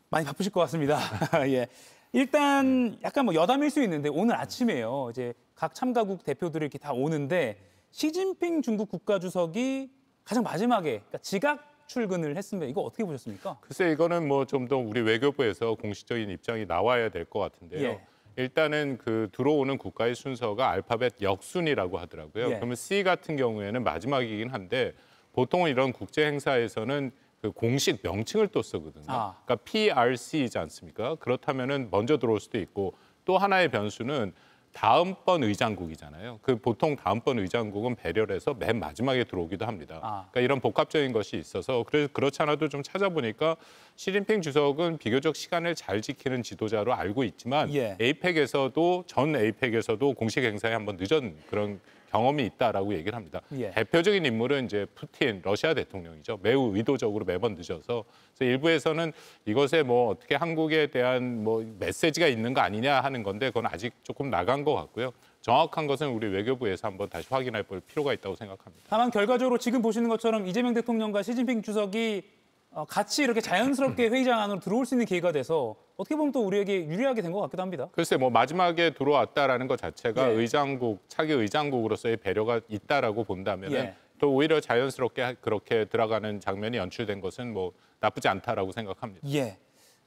많이 바쁘실 것 같습니다. 예. 일단 약간 뭐 여담일 수 있는데 오늘 아침에요. 이제 각 참가국 대표들이 이렇게 다 오는데 시진핑 중국 국가주석이 가장 마지막에 그러니까 지각 출근을 했습니다. 이거 어떻게 보셨습니까? 글쎄 이거는 뭐 좀 더 우리 외교부에서 공식적인 입장이 나와야 될 것 같은데요. 예. 일단은 그 들어오는 국가의 순서가 알파벳 역순이라고 하더라고요. 예. 그러면 C 같은 경우에는 마지막이긴 한데 보통은 이런 국제 행사에서는 그 공식 명칭을 또 쓰거든요. 그러니까 PRC이지 않습니까? 그렇다면은 먼저 들어올 수도 있고 또 하나의 변수는 다음번 의장국이잖아요. 그 보통 다음번 의장국은 배려를 해서 맨 마지막에 들어오기도 합니다. 그러니까 이런 복합적인 것이 있어서 그렇지 않아도 좀 찾아보니까 시진핑 주석은 비교적 시간을 잘 지키는 지도자로 알고 있지만 에이펙에서도 전 에이펙에서도 공식 행사에 한번 늦은 그런 경험이 있다라고 얘기를 합니다. 대표적인 인물은 이제 푸틴 러시아 대통령이죠. 매우 의도적으로 매번 늦어서 그래서 일부에서는 이것에 뭐 어떻게 한국에 대한 뭐 메시지가 있는 거 아니냐 하는 건데 그건 아직 조금 나간 것 같고요. 정확한 것은 우리 외교부에서 한번 다시 확인할 필요가 있다고 생각합니다. 다만 결과적으로 지금 보시는 것처럼 이재명 대통령과 시진핑 주석이 같이 이렇게 자연스럽게 회의장 안으로 들어올 수 있는 기회가 돼서 어떻게 보면 또 우리에게 유리하게 된 것 같기도 합니다. 글쎄 뭐 마지막에 들어왔다라는 것 자체가 의장국, 차기 의장국으로서의 배려가 있다라고 본다면 또 오히려 자연스럽게 그렇게 들어가는 장면이 연출된 것은 뭐 나쁘지 않다라고 생각합니다. 예.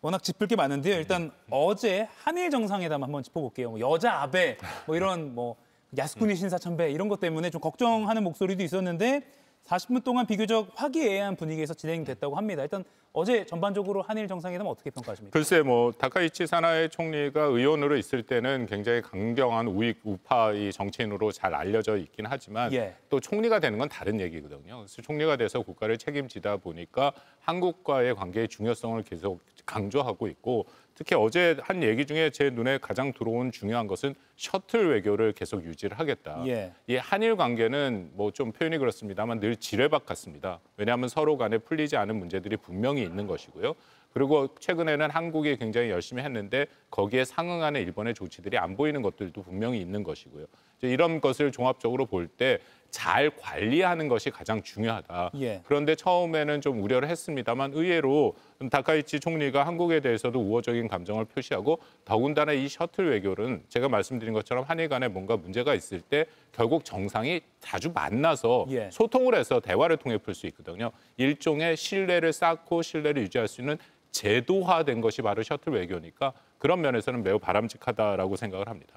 워낙 짚을 게 많은데요. 일단 어제 한일 정상회담 한번 짚어볼게요. 뭐 여자 아베 뭐 이런 뭐 야스쿠니 신사참배 이런 것 때문에 좀 걱정하는 목소리도 있었는데 40분 동안 비교적 화기애애한 분위기에서 진행됐다고 합니다. 일단 어제 전반적으로 한일 정상회담 어떻게 평가하십니까? 글쎄 뭐 다카이치 사나에 총리가 의원으로 있을 때는 굉장히 강경한 우익 우파의 정치인으로 잘 알려져 있긴 하지만 또 총리가 되는 건 다른 얘기거든요. 그래서 총리가 돼서 국가를 책임지다 보니까 한국과의 관계의 중요성을 계속 강조하고 있고 특히 어제 한 얘기 중에 제 눈에 가장 들어온 중요한 것은 셔틀 외교를 계속 유지를 하겠다. 이 한일 관계는 뭐 좀 표현이 그렇습니다만 늘 지뢰밭 같습니다. 왜냐하면 서로 간에 풀리지 않은 문제들이 분명히 있는 것이고요. 그리고 최근에는 한국이 굉장히 열심히 했는데 거기에 상응하는 일본의 조치들이 안 보이는 것들도 분명히 있는 것이고요. 이런 것을 종합적으로 볼 때 잘 관리하는 것이 가장 중요하다. 그런데 처음에는 좀 우려를 했습니다만 의외로 다카이치 총리가 한국에 대해서도 우호적인 감정을 표시하고 더군다나 이 셔틀 외교는 제가 말씀드린 것처럼 한일 간에 뭔가 문제가 있을 때 결국 정상이 자주 만나서 소통을 해서 대화를 통해 풀 수 있거든요. 일종의 신뢰를 쌓고 신뢰를 유지할 수 있는 제도화된 것이 바로 셔틀 외교니까 그런 면에서는 매우 바람직하다라고 생각을 합니다.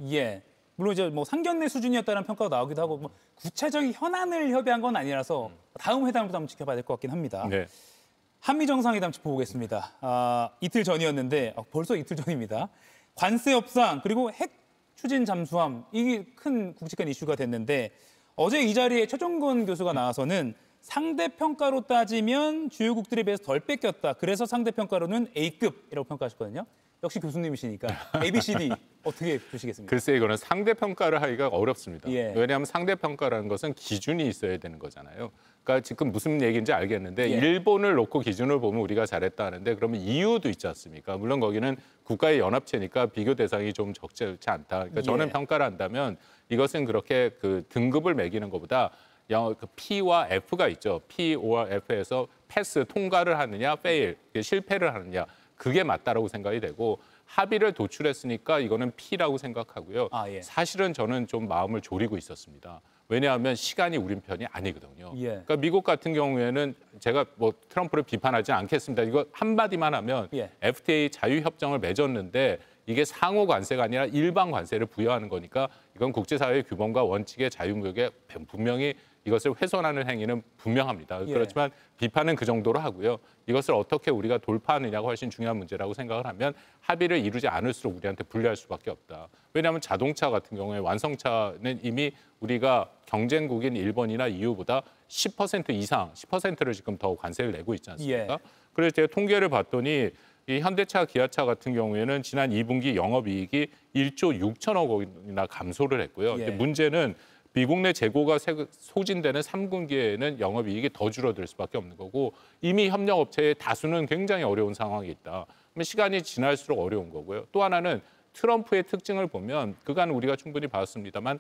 물론 이제 뭐 상견례 수준이었다는 평가가 나오기도 하고 뭐 구체적인 현안을 협의한 건 아니라서 다음 회담부터 한번 지켜봐야 될 것 같긴 합니다. 한미 정상회담 짚어보겠습니다. 이틀 전이었는데 벌써 이틀 전입니다. 관세 협상 그리고 핵 추진 잠수함 이게 큰 굵직한 이슈가 됐는데 어제 이 자리에 최종건 교수가 나와서는 상대평가로 따지면 주요국들에 비해서 덜 뺏겼다. 그래서 상대평가로는 A급이라고 평가하셨거든요. 역시 교수님이시니까 ABCD 어떻게 보시겠습니까? 글쎄 이거는 상대평가를 하기가 어렵습니다. 왜냐하면 상대평가라는 것은 기준이 있어야 되는 거잖아요. 그러니까 지금 무슨 얘기인지 알겠는데 일본을 놓고 기준을 보면 우리가 잘했다 하는데 그러면 이유도 있지 않습니까? 물론 거기는 국가의 연합체니까 비교 대상이 좀 적절치 않다. 그러니까 저는 평가를 한다면 이것은 그렇게 그 등급을 매기는 것보다 그 P와 F가 있죠. P와 F에서 패스, 통과를 하느냐, fail, 실패를 하느냐. 그게 맞다라고 생각이 되고 합의를 도출했으니까 이거는 P라고 생각하고요. 사실은 저는 좀 마음을 졸이고 있었습니다. 왜냐하면 시간이 우린 편이 아니거든요. 그러니까 미국 같은 경우에는 제가 뭐 트럼프를 비판하지 않겠습니다. 이거 한마디만 하면 FTA 자유협정을 맺었는데 이게 상호 관세가 아니라 일반 관세를 부여하는 거니까 이건 국제사회의 규범과 원칙의 자유무역에 분명히 이것을 훼손하는 행위는 분명합니다. 그렇지만 비판은 그 정도로 하고요. 이것을 어떻게 우리가 돌파하느냐가 훨씬 중요한 문제라고 생각을 하면 합의를 이루지 않을수록 우리한테 불리할 수밖에 없다. 왜냐하면 자동차 같은 경우에 완성차는 이미 우리가 경쟁국인 일본이나 EU보다 10% 이상, 10%를 지금 더 관세를 내고 있지 않습니까? 그래서 제가 통계를 봤더니 이 현대차, 기아차 같은 경우에는 지난 2분기 영업이익이 1조 6천억 원이나 감소를 했고요. 문제는 미국 내 재고가 소진되는 3분기에는 영업이익이 더 줄어들 수밖에 없는 거고 이미 협력업체의 다수는 굉장히 어려운 상황이 있다. 그러면 시간이 지날수록 어려운 거고요. 또 하나는 트럼프의 특징을 보면 그간 우리가 충분히 봤습니다만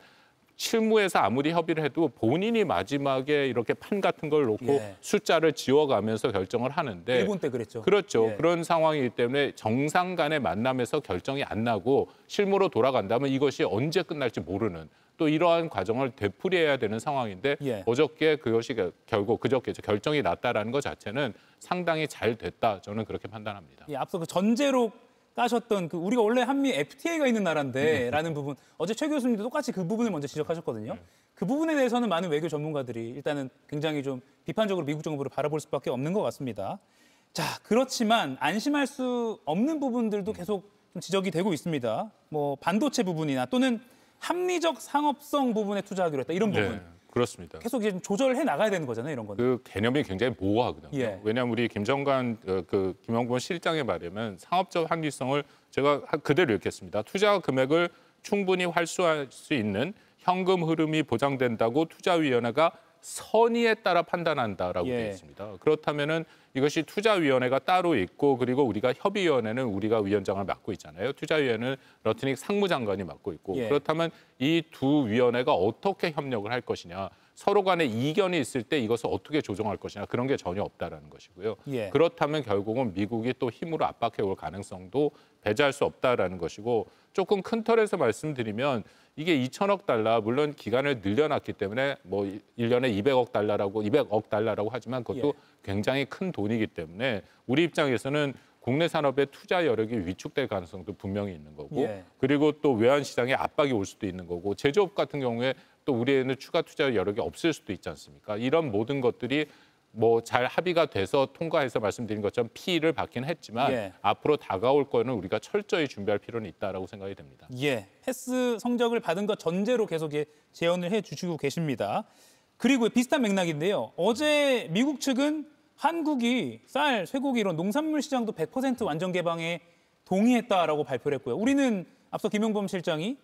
실무에서 아무리 협의를 해도 본인이 마지막에 이렇게 판 같은 걸 놓고 숫자를 지워가면서 결정을 하는데 일본 때 그랬죠. 그렇죠. 그런 상황이기 때문에 정상 간의 만남에서 결정이 안 나고 실무로 돌아간다면 이것이 언제 끝날지 모르는 또 이러한 과정을 되풀이해야 되는 상황인데 어저께 그것이 결국 그저께 결정이 났다라는 것 자체는 상당히 잘 됐다. 저는 그렇게 판단합니다. 앞서 그 전제로 까셨던 그 우리가 원래 한미 FTA가 있는 나라인데라는 부분 어제 최 교수님도 똑같이 그 부분을 먼저 지적하셨거든요. 그 부분에 대해서는 많은 외교 전문가들이 일단은 굉장히 좀 비판적으로 미국 정부를 바라볼 수밖에 없는 것 같습니다. 자, 그렇지만 안심할 수 없는 부분들도 계속 좀 지적이 되고 있습니다. 뭐 반도체 부분이나 또는 합리적 상업성 부분에 투자하기로 했다 이런 부분. 그렇습니다. 계속 이제 좀 조절해 나가야 되는 거잖아요, 이런 거는. 그 개념이 굉장히 모호하거든요. 왜냐하면 우리 김정관 김영범 실장의 말이면 상업적 합리성을 제가 그대로 읽겠습니다. 투자 금액을 충분히 활수할 수 있는 현금 흐름이 보장된다고 투자위원회가 선의에 따라 판단한다라고 되어 있습니다. 그렇다면은 이것이 투자위원회가 따로 있고 그리고 우리가 협의위원회는 우리가 위원장을 맡고 있잖아요. 투자위원회는 러트닉 상무장관이 맡고 있고 그렇다면 이 두 위원회가 어떻게 협력을 할 것이냐. 서로 간에 이견이 있을 때 이것을 어떻게 조정할 것이냐. 그런 게 전혀 없다라는 것이고요. 그렇다면 결국은 미국이 또 힘으로 압박해 올 가능성도 배제할 수 없다라는 것이고 조금 큰 틀에서 말씀드리면 이게 2천억 달러, 물론 기간을 늘려놨기 때문에 뭐 1년에 200억 달러라고 하지만 그것도 굉장히 큰 돈이기 때문에 우리 입장에서는 국내 산업의 투자 여력이 위축될 가능성도 분명히 있는 거고 예. 그리고 또 외환 시장에 압박이 올 수도 있는 거고 제조업 같은 경우에 또 우리에는 추가 투자 여력이 없을 수도 있지 않습니까? 이런 모든 것들이 뭐 잘 합의가 돼서 통과해서 말씀드린 것처럼 피를 받긴 했지만 예. 앞으로 다가올 거는 우리가 철저히 준비할 필요는 있다라고 생각이 됩니다. 예, 패스 성적을 받은 것 전제로 계속 제언을 해주시고 계십니다. 그리고 비슷한 맥락인데요. 어제 미국 측은 한국이 쌀, 쇠고기 이런 농산물 시장도 100% 완전 개방에 동의했다라고 발표를 했고요. 우리는 앞서 김용범 실장이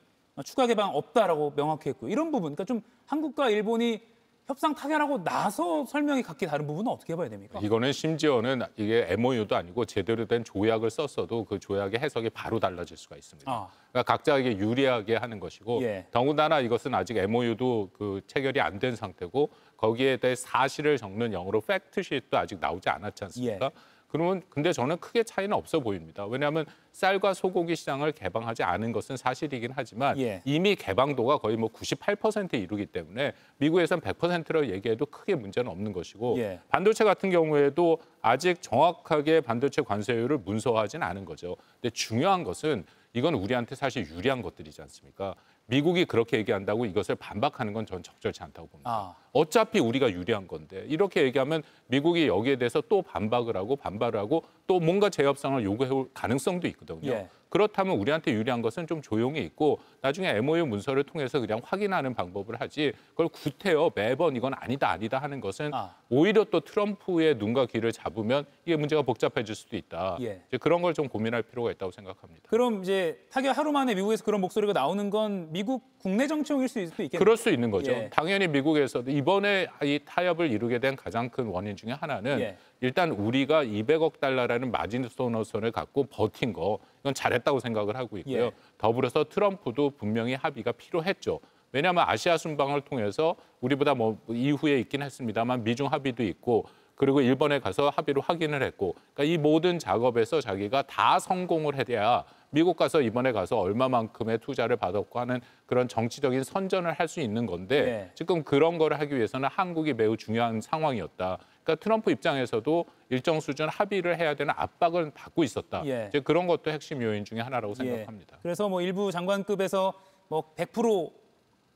추가 개방 없다라고 명확히 했고요. 이런 부분, 그러니까 좀 한국과 일본이 협상 타결하고 나서 설명이 각기 다른 부분은 어떻게 봐야 됩니까? 이거는 심지어는 이게 MOU도 아니고 제대로 된 조약을 썼어도 그 조약의 해석이 바로 달라질 수가 있습니다. 그러니까 각자에게 유리하게 하는 것이고 예. 더군다나 이것은 아직 MOU도 그 체결이 안 된 상태고 거기에 대해 사실을 적는 영어로 팩트시트도 아직 나오지 않았지 않습니까? 그러면 근데 저는 크게 차이는 없어 보입니다. 왜냐하면 쌀과 소고기 시장을 개방하지 않은 것은 사실이긴 하지만 이미 개방도가 거의 뭐 98%에 이르기 때문에 미국에서는 100%로 얘기해도 크게 문제는 없는 것이고 반도체 같은 경우에도 아직 정확하게 반도체 관세율을 문서화하지는 않은 거죠. 근데 중요한 것은 이건 우리한테 사실 유리한 것들이지 않습니까? 미국이 그렇게 얘기한다고 이것을 반박하는 건 전 적절치 않다고 봅니다. 어차피 우리가 유리한 건데 이렇게 얘기하면 미국이 여기에 대해서 또 반박을 하고 반발을 하고 또 뭔가 재협상을 요구해올 가능성도 있거든요. 그렇다면 우리한테 유리한 것은 좀 조용히 있고 나중에 MOU 문서를 통해서 그냥 확인하는 방법을 하지 그걸 구태여 매번 이건 아니다 하는 것은 오히려 또 트럼프의 눈과 귀를 잡으면 이게 문제가 복잡해질 수도 있다. 이제 그런 걸 좀 고민할 필요가 있다고 생각합니다. 그럼 이제 타결 하루 만에 미국에서 그런 목소리가 나오는 건 미국 국내 정치용일 수도 있겠네요. 그럴 수 있는 거죠. 당연히 미국에서도 이번에 이 타협을 이루게 된 가장 큰 원인 중에 하나는 일단 우리가 200억 달러라는 마지노선을 갖고 버틴 거 이건 잘했다고 생각을 하고 있고요. 더불어서 트럼프도 분명히 합의가 필요했죠. 왜냐하면 아시아 순방을 통해서 우리보다 뭐 이후에 있긴 했습니다만 미중 합의도 있고 그리고 일본에 가서 합의로 확인을 했고 그러니까 이 모든 작업에서 자기가 다 성공을 해야 미국 가서 이번에 가서 얼마만큼의 투자를 받았고 하는 그런 정치적인 선전을 할 수 있는 건데 지금 그런 거를 하기 위해서는 한국이 매우 중요한 상황이었다. 그러니까 트럼프 입장에서도 일정 수준 합의를 해야 되는 압박을 받고 있었다. 이제 그런 것도 핵심 요인 중에 하나라고 생각합니다. 그래서 뭐 일부 장관급에서 뭐 100%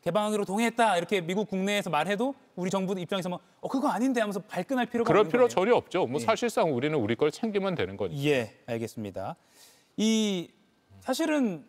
개방하기로 동의했다 이렇게 미국 국내에서 말해도 우리 정부 입장에서 뭐 그거 아닌데 하면서 발끈할 필요가 그럴 없는 필요 거예요. 전혀 없죠. 뭐 사실상 우리는 우리 걸 챙기면 되는 거니까. 예, 알겠습니다. 사실은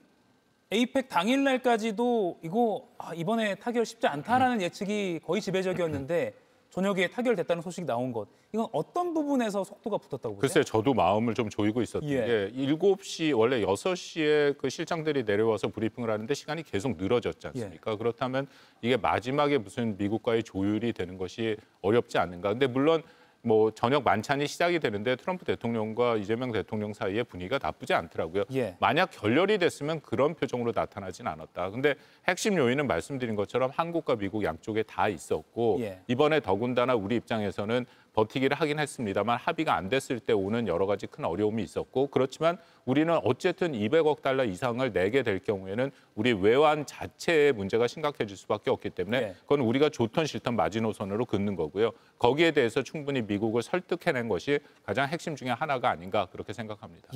에이펙 당일날까지도 이거 이번에 타결 쉽지 않다라는 예측이 거의 지배적이었는데 저녁에 타결됐다는 소식이 나온 것. 이건 어떤 부분에서 속도가 붙었다고 보세요? 글쎄 저도 마음을 좀 조이고 있었던 게 7시 원래 6시에 그 실장들이 내려와서 브리핑을 하는데 시간이 계속 늘어졌지 않습니까? 그렇다면 이게 마지막에 무슨 미국과의 조율이 되는 것이 어렵지 않는가. 근데 물론 뭐 저녁 만찬이 시작이 되는데 트럼프 대통령과 이재명 대통령 사이의 분위기가 나쁘지 않더라고요. 만약 결렬이 됐으면 그런 표정으로 나타나진 않았다. 근데 핵심 요인은 말씀드린 것처럼 한국과 미국 양쪽에 다 있었고 이번에 더군다나 우리 입장에서는 버티기를 하긴 했습니다만 합의가 안 됐을 때 오는 여러 가지 큰 어려움이 있었고 그렇지만 우리는 어쨌든 200억 달러 이상을 내게 될 경우에는 우리 외환 자체의 문제가 심각해질 수밖에 없기 때문에 그건 우리가 좋든 싫든 마지노선으로 긋는 거고요. 거기에 대해서 충분히 미국을 설득해낸 것이 가장 핵심 중에 하나가 아닌가 그렇게 생각합니다.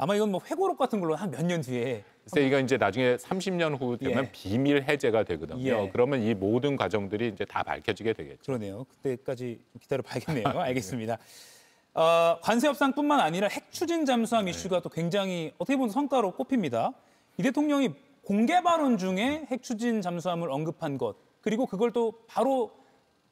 아마 이건 뭐 회고록 같은 걸로 한 몇 년 뒤에. 그래서 이거 이제 나중에 30년 후 되면 비밀 해제가 되거든요. 그러면 이 모든 과정들이 이제 다 밝혀지게 되겠죠. 그러네요. 그때까지 기다려 봐야겠네요. 알겠습니다. 관세 협상뿐만 아니라 핵 추진 잠수함 이슈가 또 굉장히 어떻게 보면 성과로 꼽힙니다. 이 대통령이 공개 발언 중에 핵 추진 잠수함을 언급한 것 그리고 그걸 또 바로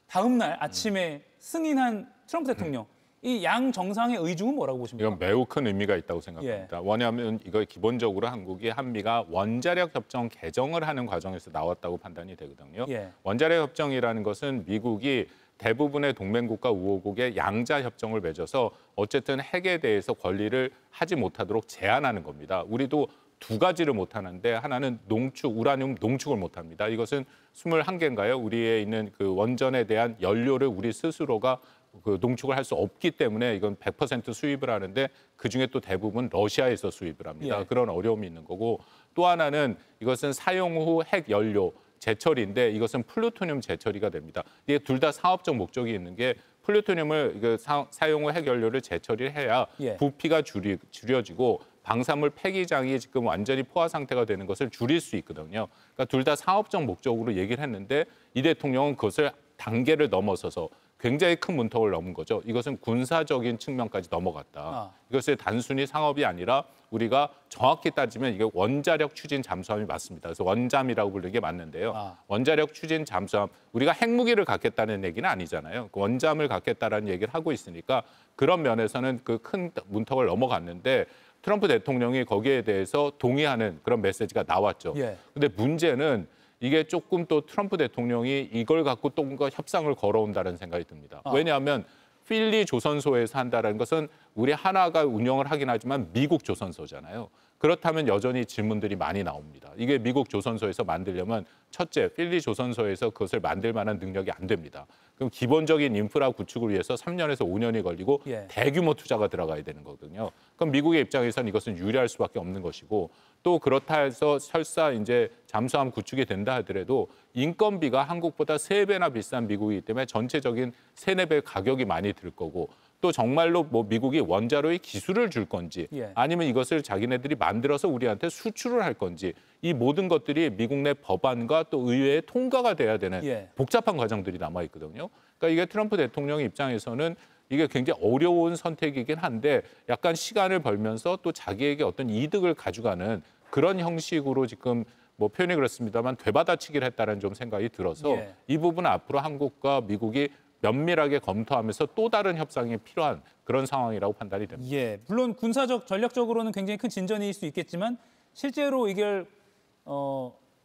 다음 날 아침에 승인한 트럼프 대통령. 이 양 정상의 의중은 뭐라고 보십니까? 이건 매우 큰 의미가 있다고 생각합니다. 왜냐하면 이거 기본적으로 한국이 한미가 원자력 협정 개정을 하는 과정에서 나왔다고 판단이 되거든요. 원자력 협정이라는 것은 미국이 대부분의 동맹국가 우호국의 양자 협정을 맺어서 어쨌든 핵에 대해서 권리를 하지 못하도록 제한하는 겁니다. 우리도 두 가지를 못하는데 하나는 우라늄 농축을 못합니다. 이것은 21개인가요? 우리에 있는 그 원전에 대한 연료를 우리 스스로가 그 농축을 할 수 없기 때문에 이건 100% 수입을 하는데 그중에 또 대부분 러시아에서 수입을 합니다. 그런 어려움이 있는 거고 또 하나는 이것은 사용 후 핵 연료 재처리인데 이것은 플루토늄 재처리가 됩니다. 이게 둘 다 사업적 목적이 있는 게 플루토늄을 사용 후 핵연료를 재처리를 해야 부피가 줄여지고 방사물 폐기장이 지금 완전히 포화 상태가 되는 것을 줄일 수 있거든요. 그러니까 둘 다 사업적 목적으로 얘기를 했는데 이 대통령은 그것을 단계를 넘어서서 굉장히 큰 문턱을 넘은 거죠. 이것은 군사적인 측면까지 넘어갔다. 이것이 단순히 상업이 아니라 우리가 정확히 따지면 이게 원자력 추진 잠수함이 맞습니다. 그래서 원잠이라고 부르는 게 맞는데요. 원자력 추진 잠수함, 우리가 핵무기를 갖겠다는 얘기는 아니잖아요. 그 원잠을 갖겠다라는 얘기를 하고 있으니까 그런 면에서는 그 큰 문턱을 넘어갔는데 트럼프 대통령이 거기에 대해서 동의하는 그런 메시지가 나왔죠. 근데 문제는 이게 조금 또 트럼프 대통령이 이걸 갖고 또 뭔가 협상을 걸어온다는 생각이 듭니다. 왜냐하면 필리 조선소에서 한다는 것은 우리 하나가 운영을 하긴 하지만 미국 조선소잖아요. 그렇다면 여전히 질문들이 많이 나옵니다. 이게 미국 조선소에서 만들려면 첫째, 필리 조선소에서 그것을 만들 만한 능력이 안 됩니다. 그럼 기본적인 인프라 구축을 위해서 3년에서 5년이 걸리고 대규모 투자가 들어가야 되는 거거든요. 그럼 미국의 입장에서는 이것은 유리할 수밖에 없는 것이고 또 그렇다 해서 설사 이제 잠수함 구축이 된다 하더라도 인건비가 한국보다 3배나 비싼 미국이기 때문에 전체적인 3, 4배 가격이 많이 들 거고 또 정말로 뭐 미국이 원자로의 기술을 줄 건지 아니면 이것을 자기네들이 만들어서 우리한테 수출을 할 건지 이 모든 것들이 미국 내 법안과 또 의회에 통과가 돼야 되는 복잡한 과정들이 남아 있거든요. 그러니까 이게 트럼프 대통령 입장에서는 이게 굉장히 어려운 선택이긴 한데 약간 시간을 벌면서 또 자기에게 어떤 이득을 가져가는 그런 형식으로 지금 뭐 표현이 그렇습니다만 되받아치기를 했다는 좀 생각이 들어서 이 부분은 앞으로 한국과 미국이 면밀하게 검토하면서 또 다른 협상이 필요한 그런 상황이라고 판단이 됩니다. 물론 군사적, 전략적으로는 굉장히 큰 진전일 수 있겠지만 실제로 이걸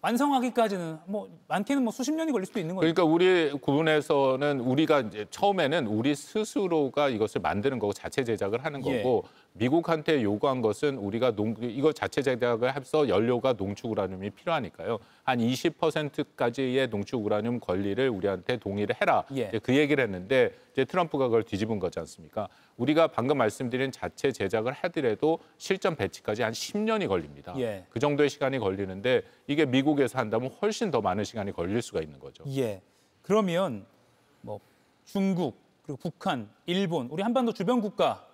완성하기까지는 뭐 많게는 뭐 수십 년이 걸릴 수도 있는 거죠. 그러니까 우리 부분에서는 우리가 이제 처음에는 우리 스스로가 이것을 만드는 거고 자체 제작을 하는 거고 미국한테 요구한 것은 우리가 이거 자체 제작을 해서 연료가 농축 우라늄이 필요하니까요. 한 20%까지의 농축 우라늄 권리를 우리한테 동의를 해라. 그 얘기를 했는데 이제 트럼프가 그걸 뒤집은 거지 않습니까? 우리가 방금 말씀드린 자체 제작을 하더라도 실전 배치까지 한 10년이 걸립니다. 그 정도의 시간이 걸리는데 이게 미국에서 한다면 훨씬 더 많은 시간이 걸릴 수가 있는 거죠. 그러면 뭐 중국, 그리고 북한, 일본, 우리 한반도 주변 국가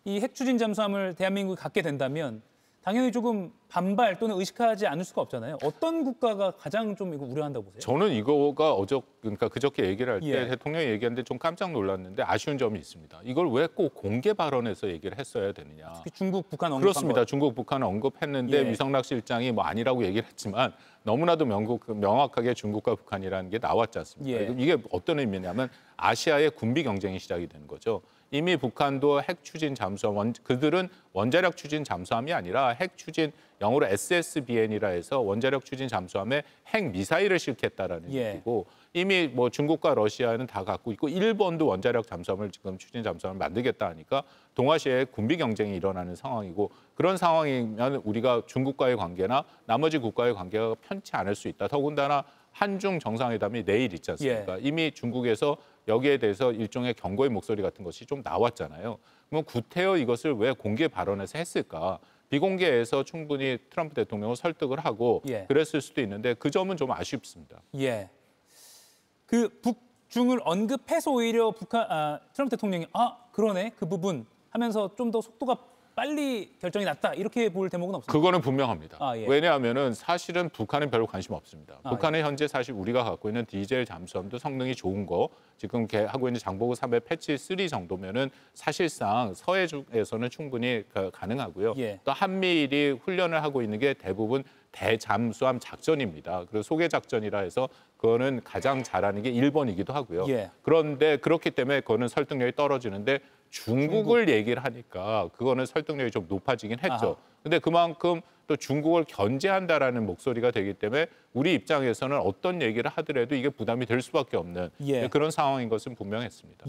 이 핵 추진 잠수함을 대한민국이 갖게 된다면 당연히 조금 반발 또는 의식하지 않을 수가 없잖아요. 어떤 국가가 가장 좀 이거 우려한다고 보세요? 저는 이거가 그러니까 그저께 얘기를 할 때 대통령이 얘기하는데 좀 깜짝 놀랐는데 아쉬운 점이 있습니다. 이걸 왜 꼭 공개 발언에서 얘기를 했어야 되느냐. 특히 중국, 북한 언급한 그렇습니다. 것. 중국, 북한을 언급했는데 위성락 실장이 뭐 아니라고 얘기를 했지만 너무나도 명확하게 중국과 북한이라는 게 나왔지 않습니까? 이게 어떤 의미냐면 아시아의 군비 경쟁이 시작이 되는 거죠. 이미 북한도 핵 추진 잠수함, 그들은 원자력 추진 잠수함이 아니라 핵 추진, 영어로 SSBN이라 해서 원자력 추진 잠수함에 핵 미사일을 싣겠다라는 얘기고 이미 뭐 중국과 러시아는 다 갖고 있고 일본도 원자력 잠수함을 지금 추진 잠수함을 만들겠다 하니까 동아시아의 군비 경쟁이 일어나는 상황이고 그런 상황이면 우리가 중국과의 관계나 나머지 국가의 관계가 편치 않을 수 있다. 더군다나 한중 정상회담이 내일 있지 않습니까? 이미 중국에서 여기에 대해서 일종의 경고의 목소리 같은 것이 좀 나왔잖아요. 그럼 구태여 이것을 왜 공개 발언에서 했을까? 비공개에서 충분히 트럼프 대통령을 설득을 하고 그랬을 수도 있는데 그 점은 좀 아쉽습니다. 그 북중을 언급해서 오히려 트럼프 대통령이 그러네 그 부분 하면서 좀 더 속도가 빨리 결정이 났다 이렇게 볼 대목은 없습니다. 그거는 분명합니다. 왜냐하면은 사실은 북한은 별로 관심 없습니다. 북한은 현재 사실 우리가 갖고 있는 디젤 잠수함도 성능이 좋은 거 지금 하고 있는 장보고 3의 패치 3 정도면은 사실상 서해에서는 충분히 가능하고요. 또 한미일이 훈련을 하고 있는 게 대부분 대잠수함 작전입니다. 그리고 소개 작전이라 해서 그거는 가장 잘하는 게 일본이기도 하고요. 그런데 그렇기 때문에 그거는 설득력이 떨어지는데 중국을 얘기를 하니까 그거는 설득력이 좀 높아지긴 했죠. 근데 그만큼 또 중국을 견제한다라는 목소리가 되기 때문에 우리 입장에서는 어떤 얘기를 하더라도 이게 부담이 될 수밖에 없는 그런 상황인 것은 분명했습니다.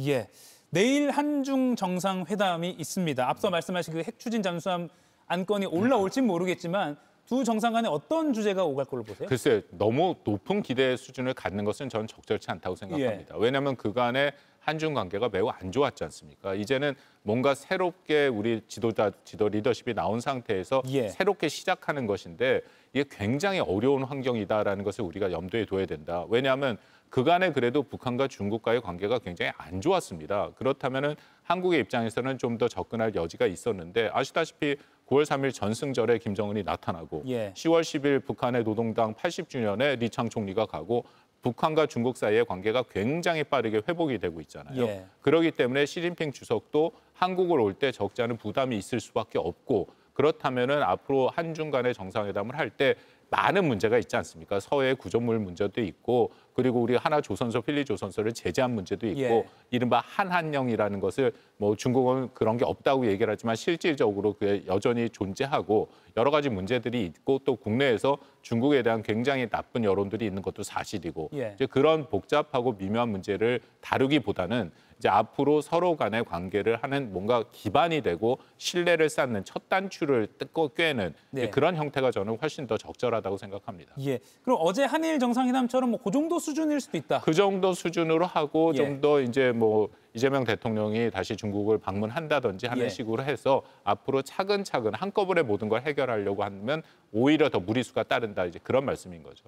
내일 한중 정상회담이 있습니다. 앞서 말씀하신 그 핵 추진 잠수함 안건이 올라올진 모르겠지만 두 정상 간에 어떤 주제가 오갈 걸로 보세요? 글쎄요. 너무 높은 기대 수준을 갖는 것은 저는 적절치 않다고 생각합니다. 왜냐하면 그간의 한중 관계가 매우 안 좋았지 않습니까? 이제는 뭔가 새롭게 우리 지도 리더십이 나온 상태에서 새롭게 시작하는 것인데 이게 굉장히 어려운 환경이다라는 것을 우리가 염두에 둬야 된다. 왜냐하면 그간에 그래도 북한과 중국과의 관계가 굉장히 안 좋았습니다. 그렇다면은 한국의 입장에서는 좀 더 접근할 여지가 있었는데 아시다시피 9월 3일 전승절에 김정은이 나타나고 10월 10일 북한의 노동당 80주년에 리창 총리가 가고 북한과 중국 사이의 관계가 굉장히 빠르게 회복이 되고 있잖아요. 그렇기 때문에 시진핑 주석도 한국을 올 때 적지 않은 부담이 있을 수밖에 없고 그렇다면은 앞으로 한중 간의 정상회담을 할 때 많은 문제가 있지 않습니까? 서해 구조물 문제도 있고 그리고 우리 하나조선소, 필리조선소를 제재한 문제도 있고 이른바 한한령이라는 것을 뭐 중국은 그런 게 없다고 얘기를 하지만 실질적으로 그게 여전히 존재하고 여러 가지 문제들이 있고 또 국내에서 중국에 대한 굉장히 나쁜 여론들이 있는 것도 사실이고 이제 그런 복잡하고 미묘한 문제를 다루기보다는 이제 앞으로 서로 간의 관계를 하는 뭔가 기반이 되고 신뢰를 쌓는 첫 단추를 꿰는 그런 형태가 저는 훨씬 더 적절하다고 생각합니다. 그럼 어제 한일 정상회담처럼 뭐 그 정도 수준일 수도 있다. 그 정도 수준으로 하고 좀 더 이제 뭐 이재명 대통령이 다시 중국을 방문한다든지 하는 식으로 해서 앞으로 차근차근 한꺼번에 모든 걸 해결하려고 하면 오히려 더 무리수가 따른다. 이제 그런 말씀인 거죠.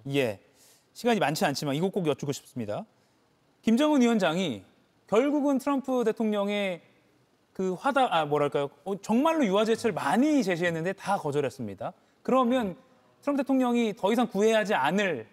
시간이 많지 않지만 이거 꼭 여쭙고 싶습니다. 김정은 위원장이 결국은 트럼프 대통령의 그 뭐랄까요? 정말로 유화 제스처를 많이 제시했는데 다 거절했습니다. 그러면 트럼프 대통령이 더 이상 구애하지 않을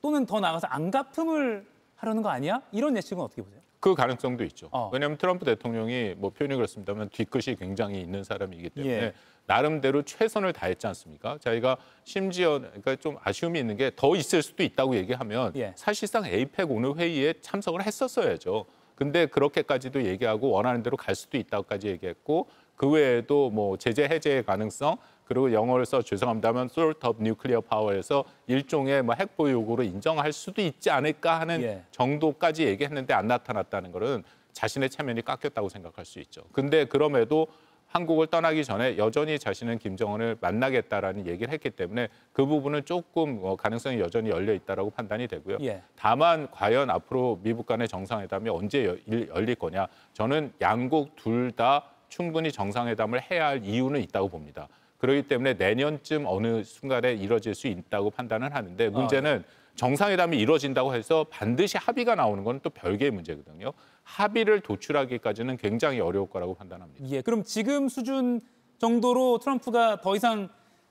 또는 더 나아가서 안갚음을 하려는 거 아니야? 이런 예측은 어떻게 보세요? 그 가능성도 있죠. 왜냐하면 트럼프 대통령이 뭐 표현이 그렇습니다만 뒤끝이 굉장히 있는 사람이기 때문에 나름대로 최선을 다했지 않습니까? 자기가 심지어 그러니까 좀 아쉬움이 있는 게 더 있을 수도 있다고 얘기하면 사실상 에이펙 오늘 회의에 참석을 했었어야죠. 근데 그렇게까지도 얘기하고 원하는 대로 갈 수도 있다고까지 얘기했고 그 외에도 뭐 제재 해제의 가능성 그리고 영어를 써 죄송합니다만 sort of nuclear power에서 일종의 뭐 핵 보유 요구로 인정할 수도 있지 않을까 하는 정도까지 얘기했는데 안 나타났다는 것은 자신의 체면이 깎였다고 생각할 수 있죠. 근데 그럼에도 한국을 떠나기 전에 여전히 자신은 김정은을 만나겠다라는 얘기를 했기 때문에 그 부분은 조금 가능성이 여전히 열려 있다라고 판단이 되고요. 다만 과연 앞으로 미국 간의 정상회담이 언제 열릴 거냐. 저는 양국 둘 다 충분히 정상회담을 해야 할 이유는 있다고 봅니다. 그렇기 때문에 내년쯤 어느 순간에 이뤄질 수 있다고 판단을 하는데 문제는 정상회담이 이루어진다고 해서 반드시 합의가 나오는 건 또 별개의 문제거든요. 합의를 도출하기까지는 굉장히 어려울 거라고 판단합니다. 그럼 지금 수준 정도로 트럼프가 더 이상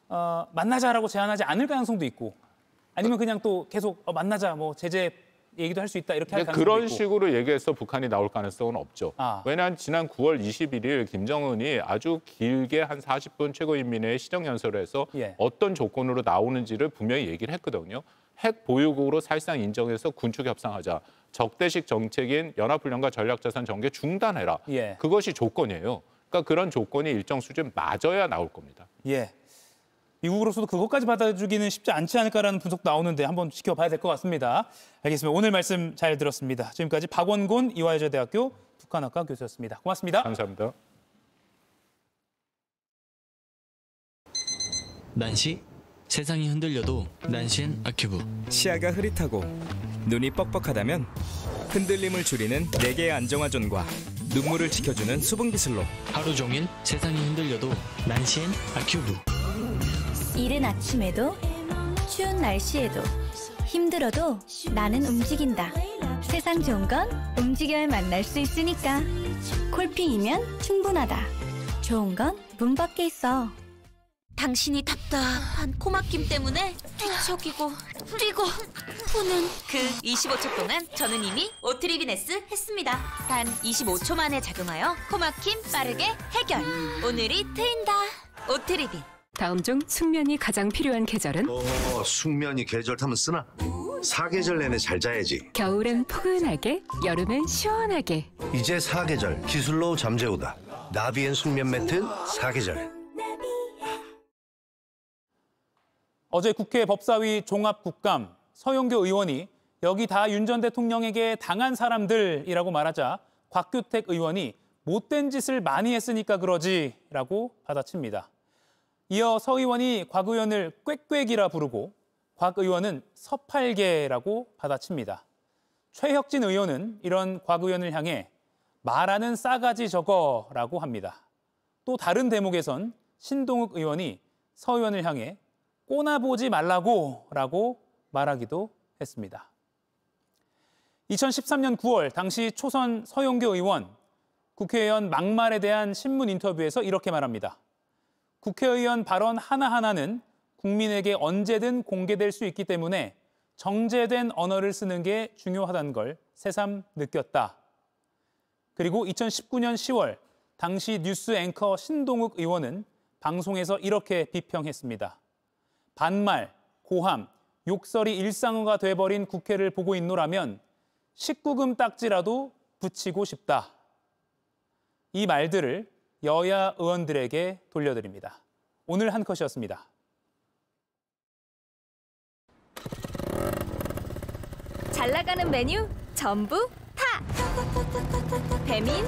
만나자라고 제안하지 않을 가능성도 있고 아니면 그냥 또 계속 만나자 뭐 제재 얘기도 할 수 있다 이렇게 할 가능성도 그런 있고. 식으로 얘기해서 북한이 나올 가능성은 없죠. 왜냐하면 지난 9월 21일 김정은이 아주 길게 한 40분 최고인민회의 시정연설을 해서 어떤 조건으로 나오는지를 분명히 얘기를 했거든요. 핵 보유국으로 사실상 인정해서 군축 협상하자. 적대식 정책인 연합훈련과 전략자산 전개 중단해라. 그것이 조건이에요. 그러니까 그런 조건이 일정 수준 맞아야 나올 겁니다. 미국으로서도 그것까지 받아주기는 쉽지 않지 않을까라는 분석도 나오는데 한번 지켜봐야 될 것 같습니다. 알겠습니다. 오늘 말씀 잘 들었습니다. 지금까지 박원곤 이화여자대학교 북한학과 교수였습니다. 고맙습니다. 감사합니다. 난시? 세상이 흔들려도 난시엔 아큐브. 시야가 흐릿하고 눈이 뻑뻑하다면 흔들림을 줄이는 4개의 안정화존과 눈물을 지켜주는 수분기술로 하루 종일 세상이 흔들려도 난시엔 아큐브. 이른 아침에도 추운 날씨에도 힘들어도 나는 움직인다. 세상 좋은 건 움직여야 만날 수 있으니까. 콜핑이면 충분하다. 좋은 건 문 밖에 있어. 당신이 답답한 코막힘 때문에 뒤척이고 뛰고 푸는 그 25초 동안 저는 이미 오트리비네스 했습니다. 단 25초 만에 작용하여 코막힘 빠르게 해결. 오늘이 트인다. 오트리빈. 다음 중 숙면이 가장 필요한 계절은? 숙면이 계절 타면 쓰나? 사계절 내내 잘 자야지. 겨울엔 포근하게, 여름엔 시원하게. 이제 사계절 기술로 잠재우다. 나비엔 숙면 매트 사계절. 어제 국회 법사위 종합국감 서영교 의원이 여기 다 윤 전 대통령에게 당한 사람들이라고 말하자 곽규택 의원이 못된 짓을 많이 했으니까 그러지라고 받아칩니다. 이어 서 의원이 곽 의원을 꽥꽥이라 부르고 곽 의원은 서팔개라고 받아칩니다. 최혁진 의원은 이런 곽 의원을 향해 말하는 싸가지 저거라고 합니다. 또 다른 대목에선 신동욱 의원이 서 의원을 향해 꼬나보지 말라고라고 말하기도 했습니다. 2013년 9월 당시 초선 서용교 의원, 국회의원 막말에 대한 신문 인터뷰에서 이렇게 말합니다. 국회의원 발언 하나하나는 국민에게 언제든 공개될 수 있기 때문에 정제된 언어를 쓰는 게 중요하다는 걸 새삼 느꼈다. 그리고 2019년 10월 당시 뉴스 앵커 신동욱 의원은 방송에서 이렇게 비평했습니다. 반말, 고함, 욕설이 일상화가 돼버린 국회를 보고 있노라면 19금 딱지라도 붙이고 싶다. 이 말들을 여야 의원들에게 돌려드립니다. 오늘 한 컷이었습니다. 잘 나가는 메뉴 전부 타! 배민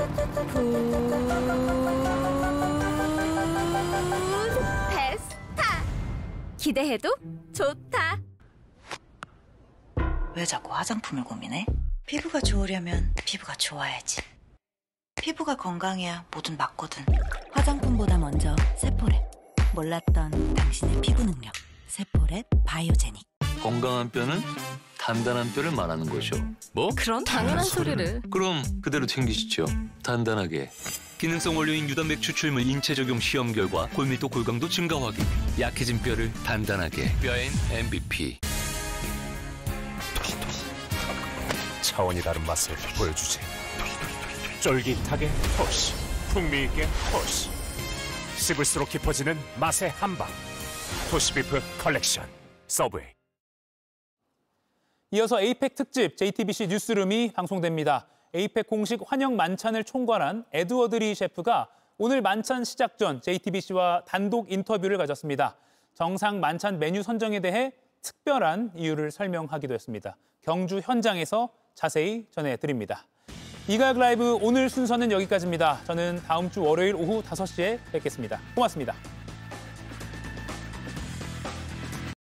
푸드페스타! 기대해도 좋다! 왜 자꾸 화장품을 고민해? 피부가 좋으려면 피부가 좋아야지. 피부가 건강해야 뭐든 맞거든. 화장품보다 먼저 세포랩. 몰랐던 당신의 피부 능력. 세포랩 바이오제닉. 건강한 뼈는 단단한 뼈를 말하는 거죠. 뭐? 그런 당연한 소리를. 그럼 그대로 챙기시죠. 단단하게. 기능성 원료인 유단백 추출물 인체 적용 시험 결과 골밀도 골강도 증가 확인. 약해진 뼈를 단단하게. 뼈엔 MVP. 차원이 다른 맛을 보여주지. 쫄깃하게 토시, 풍미있게 토시. 씹을수록 깊어지는 맛의 한방. 토시비프 컬렉션 서브웨이. 이어서 에이펙 특집 JTBC 뉴스룸이 방송됩니다. 에이펙 공식 환영 만찬을 총괄한 에드워드 리 셰프가 오늘 만찬 시작 전 JTBC와 단독 인터뷰를 가졌습니다. 정상 만찬 메뉴 선정에 대해 특별한 이유를 설명하기도 했습니다. 경주 현장에서 자세히 전해드립니다. 이가혁 라이브 오늘 순서는 여기까지입니다. 저는 다음 주 월요일 오후 5시에 뵙겠습니다. 고맙습니다.